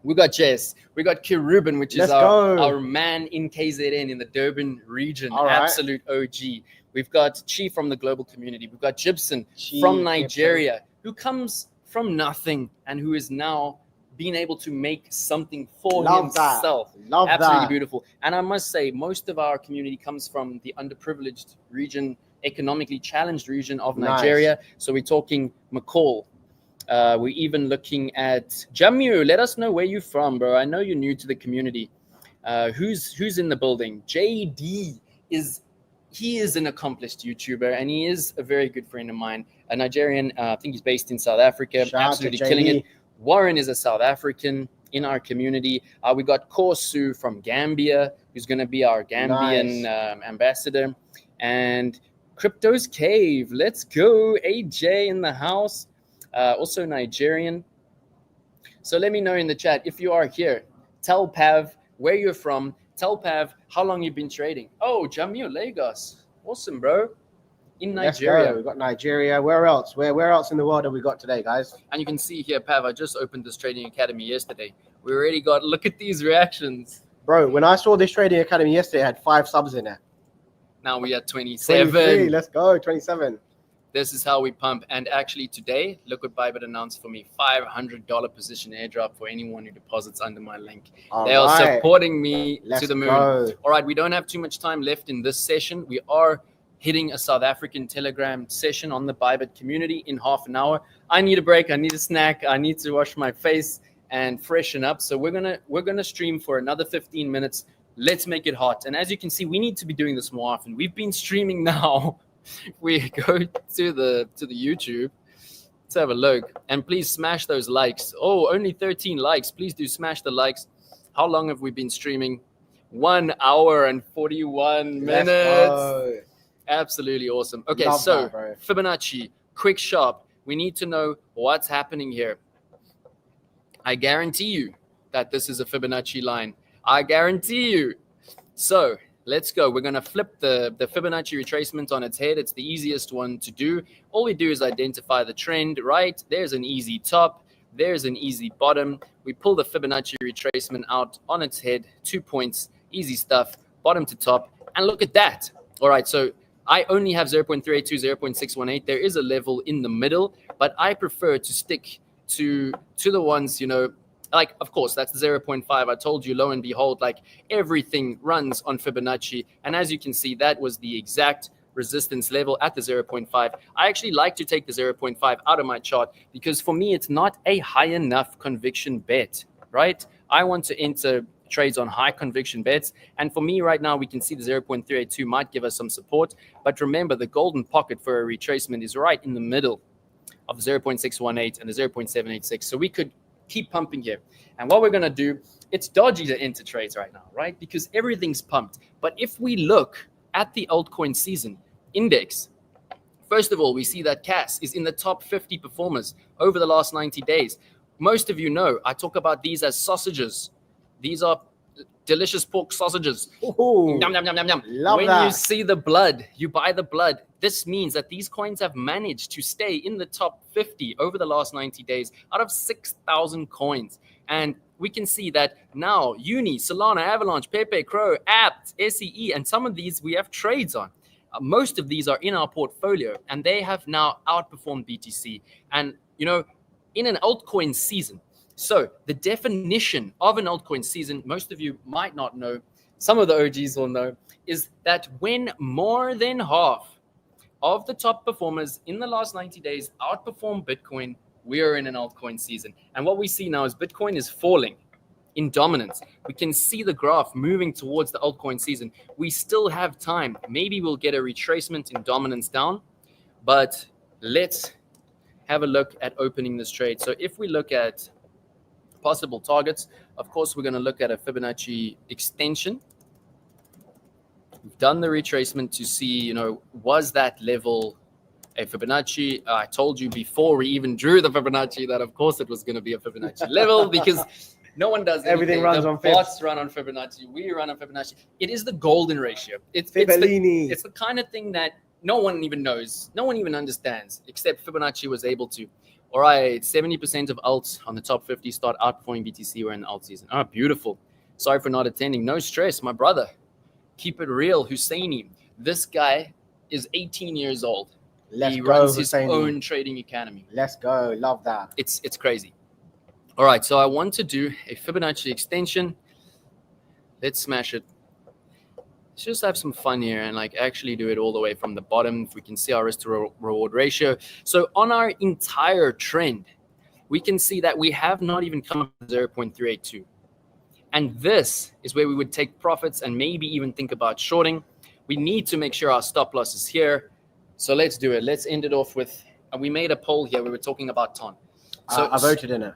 [SPEAKER 1] we got Jess. We got Kiruben, which is our man in KZN in the Durban region. All right. Absolute OG. We've got Chi from the global community. We've got Gibson from Nigeria, who comes from nothing and who is now being able to make something for himself. Absolutely beautiful. And I must say, most of our community comes from the underprivileged region, economically challenged region of Nigeria. So we're talking McCall. We're even looking at Jammu. Let us know where you're from, bro. I know you're new to the community. Who's in the building? JD is an accomplished YouTuber, and he is a very good friend of mine. A Nigerian. I think he's based in South Africa. Absolutely killing it. Warren is a South African in our community. We got Korsu from Gambia, who's going to be our Gambian ambassador. And Crypto's Cave. Let's go. AJ in the house. Also Nigerian. So let me know in the chat if you are here. Tell Pav where you're from. Tell Pav how long you've been trading. Oh, Jammu, Lagos. Awesome, bro. In Nigeria.
[SPEAKER 2] We've got Nigeria. Where else? Where else in the world have we got today, guys?
[SPEAKER 1] And you can see here, Pav, I just opened this trading academy yesterday. We already got, look at these reactions.
[SPEAKER 2] Bro, when I saw this trading academy yesterday, it had 5 subs in it.
[SPEAKER 1] Now we are 27.
[SPEAKER 2] 23, let's go, 27.
[SPEAKER 1] This is how we pump. And actually today, look what Bybit announced for me. $500 position airdrop for anyone who deposits under my link. They are supporting me to the moon. All right, we don't have too much time left in this session. We are hitting a South African Telegram session on the Bybit community in half an hour. I need a break. I need a snack. I need to wash my face and freshen up. So we're gonna stream for another 15 minutes. Let's make it hot. And as you can see, we need to be doing this more often. We've been streaming now. We go to the YouTube. Let's have a look. And please smash those likes. Oh, only 13 likes. Please do smash the likes. How long have we been streaming? 1 hour and 41 minutes. Absolutely awesome. Okay, so Fibonacci, quick, sharp. We need to know what's happening here. I guarantee you that this is a Fibonacci line. I guarantee you. So let's go. We're going to flip the Fibonacci retracement on its head. It's the easiest one to do. All we do is identify the trend, right? There's an easy top. There's an easy bottom. We pull the Fibonacci retracement out on its head. 2 points. Easy stuff. Bottom to top. And look at that. All right, so I only have 0.382, 0.618. There is a level in the middle, but I prefer to stick to the ones, you know, like, of course, that's the 0.5. I told you, lo and behold, like everything runs on Fibonacci. And as you can see, that was the exact resistance level at the 0.5. I actually like to take the 0.5 out of my chart because for me, it's not a high enough conviction bet, right? I want to enter trades on high conviction bets. And for me right now, we can see the 0.382 might give us some support. But remember, the golden pocket for a retracement is right in the middle of the 0.618 and the 0.786. So we could keep pumping here. And what we're going to do, it's dodgy to enter trades right now, right? Because everything's pumped. But if we look at the altcoin season index, first of all, we see that CAS is in the top 50 performers over the last 90 days. Most of you know, I talk about these as sausages. These are delicious pork sausages.
[SPEAKER 2] Ooh,
[SPEAKER 1] yum, yum, yum, yum, yum.
[SPEAKER 2] When
[SPEAKER 1] you see the blood, you buy the blood. This means that these coins have managed to stay in the top 50 over the last 90 days out of 6,000 coins. And we can see that now Uni, Solana, Avalanche, Pepe, Crow, Apt, SEE, and some of these we have trades on. Most of these are in our portfolio, and they have now outperformed BTC. And, you know, in an altcoin season, so the definition of an altcoin season, most of you might not know, some of the OGs will know, is that when more than half of the top performers in the last 90 days outperform Bitcoin, we are in an altcoin season. And what we see now is Bitcoin is falling in dominance. We can see the graph moving towards the altcoin season. We still have time. Maybe we'll get a retracement in dominance down, but let's have a look at opening this trade. So if we look at possible targets, Of course, we're going to look at a Fibonacci extension. We've done the retracement to see, was that level a Fibonacci? I told you before we even drew the Fibonacci that, of course, it was going to be a Fibonacci level because no one does anything.
[SPEAKER 2] Everything runs
[SPEAKER 1] the
[SPEAKER 2] on Fibs.
[SPEAKER 1] bots run on Fibonacci. We run on Fibonacci. It is the golden ratio. It's the kind of thing that no one even knows. No one even understands, except Fibonacci was able to. All right, 70% of alts on the top 50 start outperforming BTC. We're in the alt season. Oh, beautiful. Sorry for not attending. No stress, my brother. Keep it real, Husseini. This guy is 18 years old. He runs his own trading academy.
[SPEAKER 2] Let's go. Love that.
[SPEAKER 1] It's crazy. All right, so I want to do a Fibonacci extension. Let's smash it. Let's just have some fun here and actually do it all the way from the bottom. If we can see our risk to reward ratio. So on our entire trend, we can see that we have not even come up to 0.382. And this is where we would take profits and maybe even think about shorting. We need to make sure our stop loss is here. So let's do it. Let's end it off with, we made a poll here. We were talking about TON. So
[SPEAKER 2] I voted in it.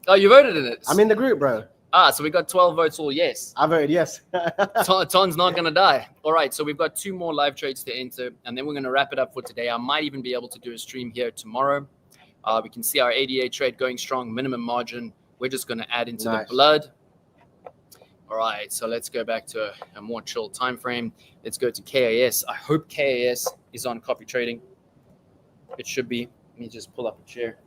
[SPEAKER 1] Oh, you voted in it?
[SPEAKER 2] I'm in the group, bro.
[SPEAKER 1] So we got 12 votes all yes.
[SPEAKER 2] I voted yes.
[SPEAKER 1] TON's not going to die. All right, so we've got 2 more live trades to enter, and then we're going to wrap it up for today. I might even be able to do a stream here tomorrow. We can see our ADA trade going strong, minimum margin. We're just going to add into the blood. All right, so let's go back to a more chill time frame. Let's go to KAS. I hope KAS is on copy trading. It should be. Let me just pull up a chair.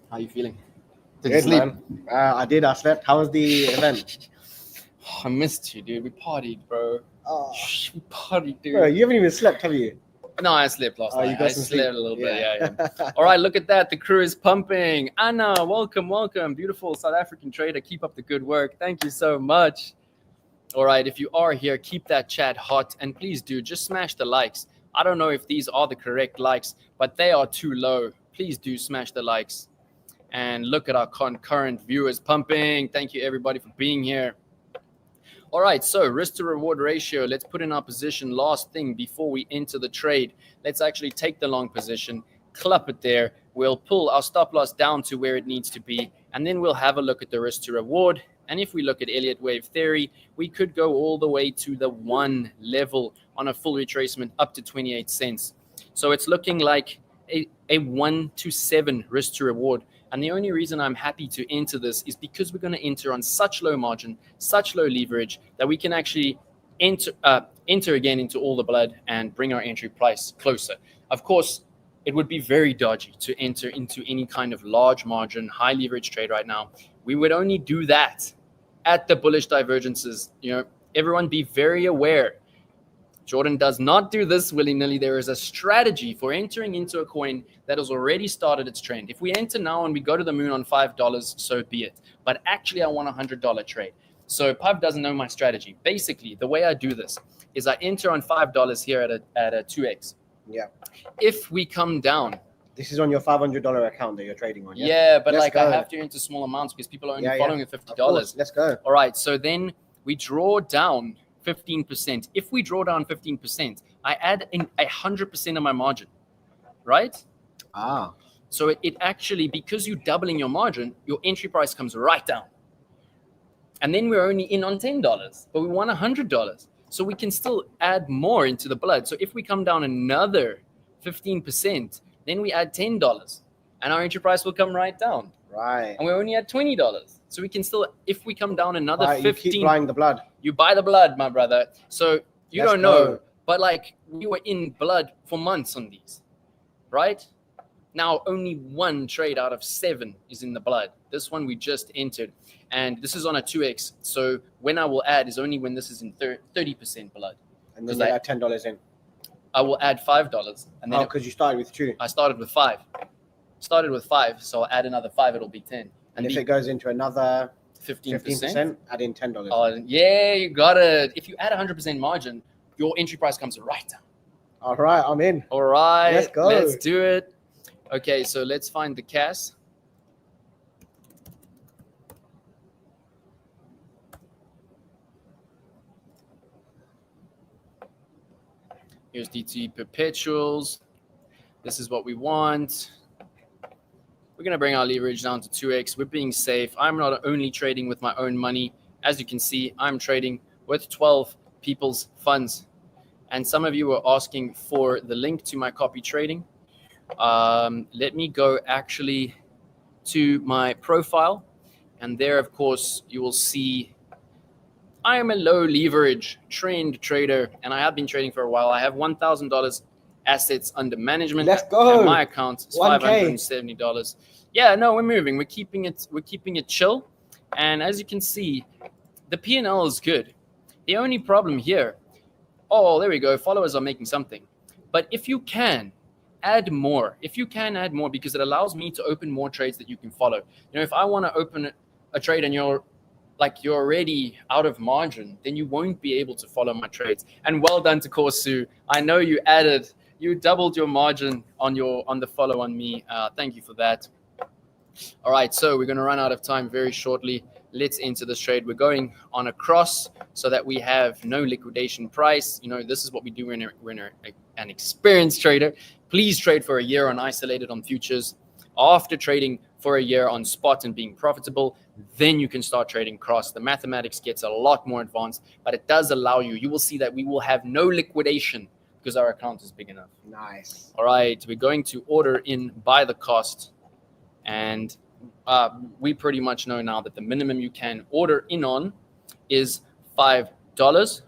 [SPEAKER 1] How are you feeling? Did you sleep?
[SPEAKER 2] Man. I did. I slept. How was the event?
[SPEAKER 1] I missed you, dude. We partied, bro.
[SPEAKER 2] Oh.
[SPEAKER 1] We partied, dude.
[SPEAKER 2] Bro, you haven't even slept, have you?
[SPEAKER 1] No, I slept last night. I slept
[SPEAKER 2] sleep.
[SPEAKER 1] A little bit. Yeah. All right, look at that. The crew is pumping. Anna, welcome. Beautiful South African trader. Keep up the good work. Thank you so much. All right, if you are here, keep that chat hot. And please do, just smash the likes. I don't know if these are the correct likes, but they are too low. Please do smash the likes. And look at our concurrent viewers pumping. Thank you, everybody, for being here. All right, so risk to reward ratio. Let's put in our position. Last thing before we enter the trade, let's actually take the long position, club it there. We'll pull our stop loss down to where it needs to be, and then we'll have a look at the risk to reward. And if we look at Elliott wave theory, we could go all the way to the 1 level on a full retracement up to 28 cents. So it's looking like a 1 to 7 risk to reward. And the only reason I'm happy to enter this is because we're going to enter on such low margin, such low leverage that we can actually enter again into all the blood and bring our entry price closer. Of course, it would be very dodgy to enter into any kind of large margin, high leverage trade right now. We would only do that at the bullish divergences. Everyone be very aware. Jordan does not do this willy-nilly. There is a strategy for entering into a coin that has already started its trend. If we enter now and we go to the moon on $5, so be it. But actually, I want a $100 trade. So Pub doesn't know my strategy. Basically, the way I do this is I enter on $5 here at a 2x.
[SPEAKER 2] Yeah.
[SPEAKER 1] If we come down.
[SPEAKER 2] This is on your $500 account that you're trading on, yeah?
[SPEAKER 1] Yeah, but I have to enter small amounts because people are only following with $50.
[SPEAKER 2] Of course. Let's go.
[SPEAKER 1] All right, so then we draw down 15%. If we draw down 15%, I add in 100% of my margin, right? So it actually, because you're doubling your margin, your entry price comes right down. And then we're only in on $10, but we want $100. So we can still add more into the blood. So if we come down another 15%, then we add $10 and our entry price will come right down.
[SPEAKER 2] Right.
[SPEAKER 1] And we're only at $20. So we can still, if we come down another 15,
[SPEAKER 2] you keep buying the blood.
[SPEAKER 1] You buy the blood, my brother. So you
[SPEAKER 2] Let's
[SPEAKER 1] don't know,
[SPEAKER 2] go.
[SPEAKER 1] but we were in blood for months on these, right? Now only 1 trade out of 7 is in the blood. This one we just entered, and this is on a 2x. So when I will add is only when this is in 30% blood.
[SPEAKER 2] And then you add $10 in.
[SPEAKER 1] I will add $5, and then
[SPEAKER 2] because you started with 2.
[SPEAKER 1] I started with 5. So I'll add another 5. It'll be 10.
[SPEAKER 2] And if it goes into another
[SPEAKER 1] 15%,
[SPEAKER 2] add in $10.
[SPEAKER 1] Oh, yeah, you got it. If you add 100% margin, your entry price comes right down.
[SPEAKER 2] All right, I'm in.
[SPEAKER 1] All right,
[SPEAKER 2] let's go.
[SPEAKER 1] Let's do it. Okay, so let's find the CAS. USDT perpetuals. This is what we want. We're going to bring our leverage down to 2x. We're being safe. I'm not only trading with my own money. As you can see, I'm trading with 12 people's funds. And some of you were asking for the link to my copy trading. Let me go actually to my profile. And there, of course, you will see I am a low leverage trained trader, and I have been trading for a while. I have $1,000 assets under management.
[SPEAKER 2] Let's go.
[SPEAKER 1] And my account is
[SPEAKER 2] 1K.
[SPEAKER 1] $570. Yeah, no, we're moving. We're keeping it chill. And as you can see, the P&L is good. The only problem here, oh, there we go. Followers are making something. But if you can add more, because it allows me to open more trades that you can follow. You know, if I want to open a trade and you're already out of margin, then you won't be able to follow my trades. And well done to Corsu. I know you doubled your margin on the follow on me. Thank you for that. All right, so we're going to run out of time very shortly. Let's enter this trade. We're going on a cross so that we have no liquidation price. You know, this is what we do when we're an experienced trader. Please trade for a year on isolated on futures. After trading for a year on spot and being profitable, then you can start trading cross. The mathematics gets a lot more advanced, but it does allow you will see that we will have no liquidation because our account is big enough.
[SPEAKER 2] Nice.
[SPEAKER 1] All right, we're going to order in by the cost. And we pretty much know now that the minimum you can order in on is $5.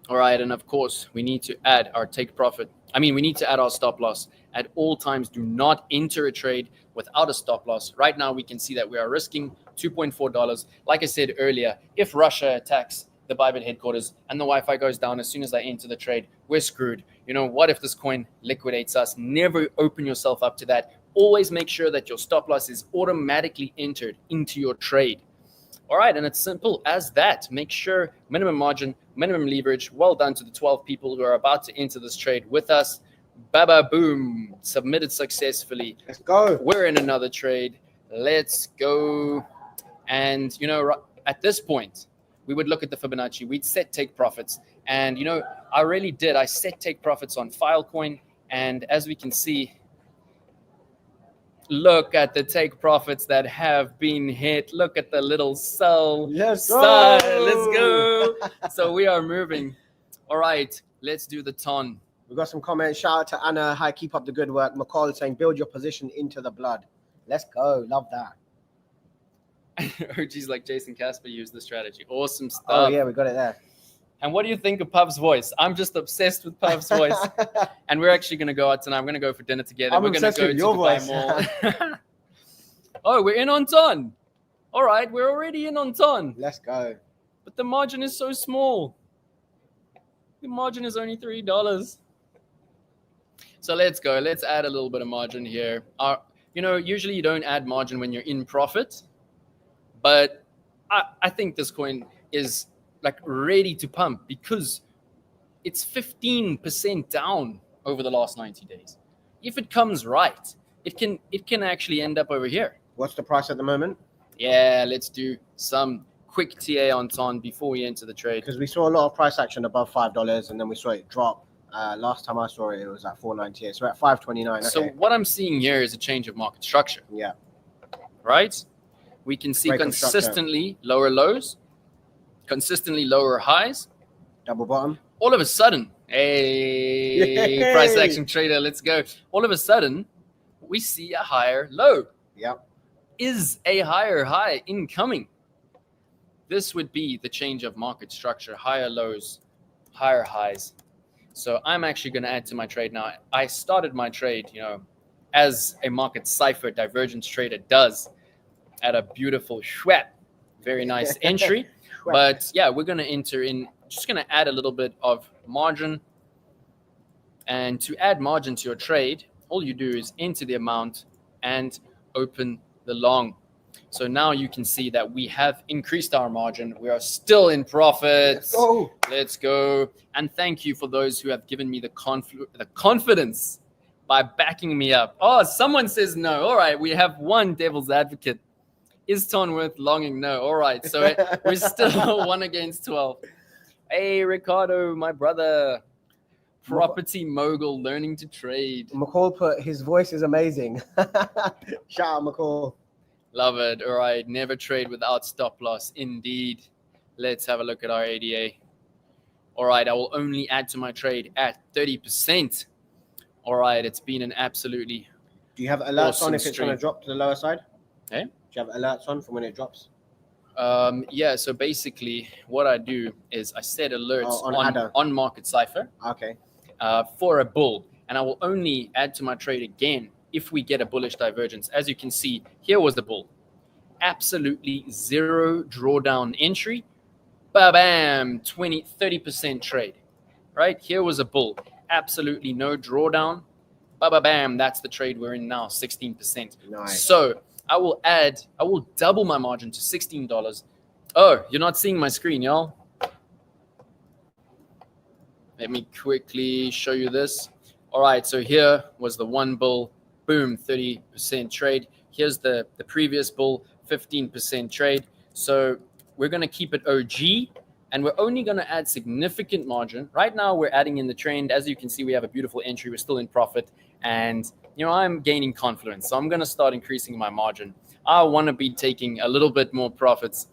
[SPEAKER 1] All right, and of course, we need to add our take profit. We need to add our stop loss. At all times, do not enter a trade without a stop loss. Right now, we can see that we are risking $2.4. Like I said earlier, if Russia attacks the Bybit headquarters and the Wi-Fi goes down as soon as I enter the trade, we're screwed. You know, what if this coin liquidates us? Never open yourself up to that. Always make sure that your stop loss is automatically entered into your trade. All right, and it's simple as that. Make sure minimum margin, minimum leverage. Well done to the 12 people who are about to enter this trade with us. Baba boom, submitted successfully.
[SPEAKER 2] Let's go.
[SPEAKER 1] We're in another trade. Let's go. And, you know, at this point, we would look at the Fibonacci. We'd set take profits. And, you know, I really did. I set take profits on Filecoin. And as we can see, look at the take profits that have been hit. Look at the little cell.
[SPEAKER 2] Let's go.
[SPEAKER 1] Let's go. So we are moving. All right, let's do the ton.
[SPEAKER 2] We've got some comments. Shout out to Anna. Hi, keep up the good work. McCall saying, build your position into the blood. Let's go. Love that.
[SPEAKER 1] OG's like Jason Casper used the strategy. Awesome stuff.
[SPEAKER 2] Oh, yeah, we got it there.
[SPEAKER 1] And what do you think of Puff's voice? I'm just obsessed with Puff's voice. And we're actually going to go out tonight. I'm going to go for dinner together. We're going to go to
[SPEAKER 2] your
[SPEAKER 1] Dubai
[SPEAKER 2] voice.
[SPEAKER 1] Mall. Oh, we're in on ton. All right, we're already in on ton.
[SPEAKER 2] Let's go.
[SPEAKER 1] But the margin is so small. The margin is only $3. So let's go. Let's add a little bit of margin here. You know, usually you don't add margin when you're in profit. But I think this coin is like ready to pump because it's 15% down over the last 90 days. If it comes right, it can actually end up over here.
[SPEAKER 2] What's the price at the moment?
[SPEAKER 1] Yeah, let's do some quick TA on ton before we enter the trade.
[SPEAKER 2] Because we saw a lot of price action above $5 and then we saw it drop. Last time I saw it, it was at $4.98. So we're at $5.29. Okay.
[SPEAKER 1] So what I'm seeing here is a change of market structure.
[SPEAKER 2] Yeah.
[SPEAKER 1] Right? We can see consistently lower lows, consistently lower highs.
[SPEAKER 2] Double bottom.
[SPEAKER 1] All of a sudden, hey, price action trader, let's go. All of a sudden, we see a higher low.
[SPEAKER 2] Yep.
[SPEAKER 1] Is a higher high incoming? This would be the change of market structure, higher lows, higher highs. So I'm actually going to add to my trade now. I started my trade, you know, as a market cipher divergence trader does, at a beautiful schwap. Very nice entry. But yeah, we're going to enter in, just going to add a little bit of margin. And to add margin to your trade, all you do is enter the amount and open the long. So now you can see that we have increased our margin. We are still in profit. Let's go. And thank you for those who have given me the confidence by backing me up. Oh, someone says no. All right, we have one devil's advocate. Is ton worth longing? No. All right, so we're still 1 against 12. Hey, Ricardo, my brother. property mogul learning to trade.
[SPEAKER 2] McCall put his voice is amazing. Shout out McCall.
[SPEAKER 1] Love it. All right. Never trade without stop loss. Indeed. Let's have a look at our ADA. All right. I will only add to my trade at 30%. All right. It's been an absolutely.
[SPEAKER 2] Do you have alerts
[SPEAKER 1] Awesome
[SPEAKER 2] on if it's going to
[SPEAKER 1] stream.
[SPEAKER 2] drop to the lower side?
[SPEAKER 1] Eh?
[SPEAKER 2] Do you have alerts on from when it drops?
[SPEAKER 1] Yeah. So basically, what I do is I set alerts
[SPEAKER 2] on
[SPEAKER 1] on Market Cipher
[SPEAKER 2] Okay.
[SPEAKER 1] for a bull, and I will only add to my trade again if we get a bullish divergence. As you can see, here was the bull. Absolutely zero drawdown entry. Bam, 30% trade. Right? Here was a bull. Absolutely no drawdown. Bam, that's the trade we're in now, 16%.
[SPEAKER 2] Nice.
[SPEAKER 1] So I will double my margin to $16. Oh, you're not seeing my screen, y'all. Let me quickly show you this. All right, so here was the one bull. Boom, 30% trade. Here's the previous bull, 15% trade. So we're going to keep it OG, and we're only going to add significant margin. Right now, we're adding in the trend. As you can see, we have a beautiful entry. We're still in profit, and I'm gaining confidence. So I'm going to start increasing my margin. I want to be taking a little bit more profits.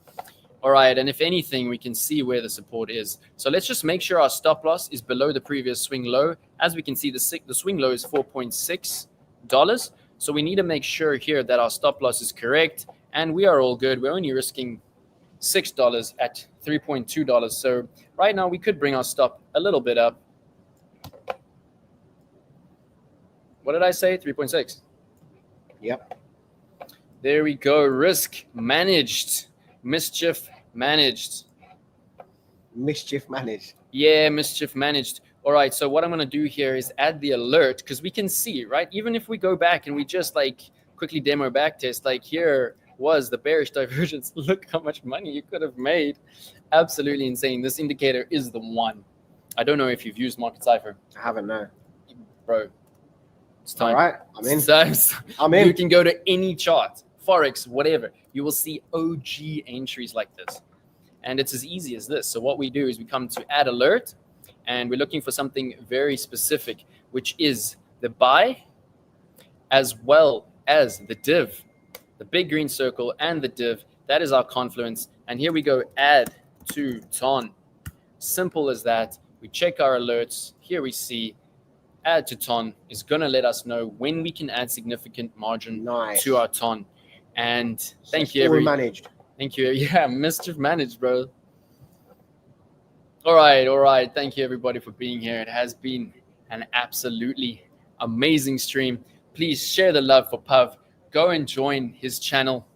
[SPEAKER 1] All right, and if anything, we can see where the support is. So let's just make sure our stop loss is below the previous swing low. As we can see, the swing low is $4.6. So we need to make sure here that our stop loss is correct, and we are all good. We're only risking $6 at $3.2. So right now we could bring our stop a little bit up. What did I say? 3.6.
[SPEAKER 2] Yep.
[SPEAKER 1] There we go. Risk managed. Mischief managed.
[SPEAKER 2] Mischief managed.
[SPEAKER 1] Yeah, mischief managed. All right, so what I'm going to do here is add the alert, because we can see, right? Even if we go back and we just quickly demo backtest, here was the bearish divergence. Look how much money you could have made. Absolutely insane. This indicator is the one. I don't know if you've used Market Cipher.
[SPEAKER 2] I haven't, no.
[SPEAKER 1] Bro, it's time.
[SPEAKER 2] All right, I'm in.
[SPEAKER 1] I'm in. You can go to any chart, Forex, whatever. You will see OG entries like this. And it's as easy as this. So what we do is we come to add alert, and we're looking for something very specific, which is the buy as well as the div, the big green circle and the div. That is our confluence. And here we go, add to ton. Simple as that. We check our alerts. Here we see add to ton is going to let us know when we can add significant margin to our ton. And thank you,
[SPEAKER 2] managed.
[SPEAKER 1] Thank you. Yeah, mischief managed, bro. All right. Thank you, everybody, for being here. It has been an absolutely amazing stream. Please share the love for Pav. Go and join his channel.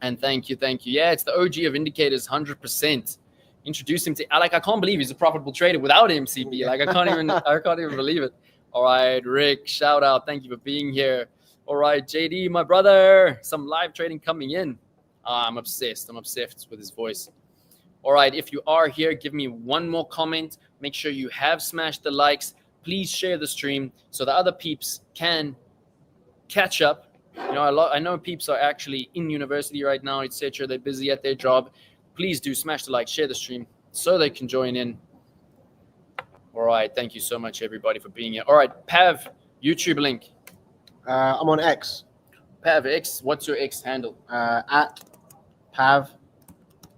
[SPEAKER 1] And thank you. Yeah, it's the OG of indicators, 100%. Introduce him to, I can't believe he's a profitable trader without MCB. I can't even believe it. All right, Rick, shout out. Thank you for being here. All right, JD, my brother, some live trading coming in. I'm obsessed with his voice. All right, if you are here, give me one more comment. Make sure you have smashed the likes. Please share the stream so the other peeps can catch up. I know peeps are actually in university right now, etc. They're busy at their job. Please do smash the like, share the stream so they can join in. All right, thank you so much, everybody, for being here. All right, Pav, YouTube link.
[SPEAKER 2] I'm on X.
[SPEAKER 1] Pav X, what's your X handle?
[SPEAKER 2] At Pav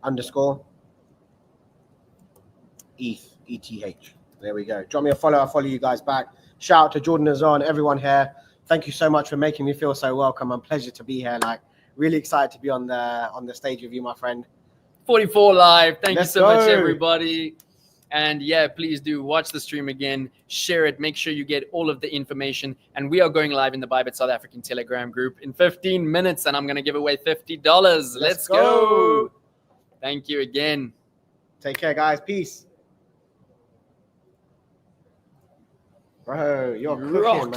[SPEAKER 2] _ ETH. There we go. Drop me a follow. I'll follow you guys back. Shout out to Jordan Azar and everyone here. Thank you so much for making me feel so welcome. I'm pleasure to be here. Really excited to be on the stage with you, my friend.
[SPEAKER 1] 44 live. Thank you so much, everybody. And yeah, please do watch the stream again, share it, make sure you get all of the information. And we are going live in the Bybit South African Telegram group in 15 minutes, and I'm going to give away $50. Let's go. Thank you again.
[SPEAKER 2] Take care, guys. Peace. Bro, you're cooking, man.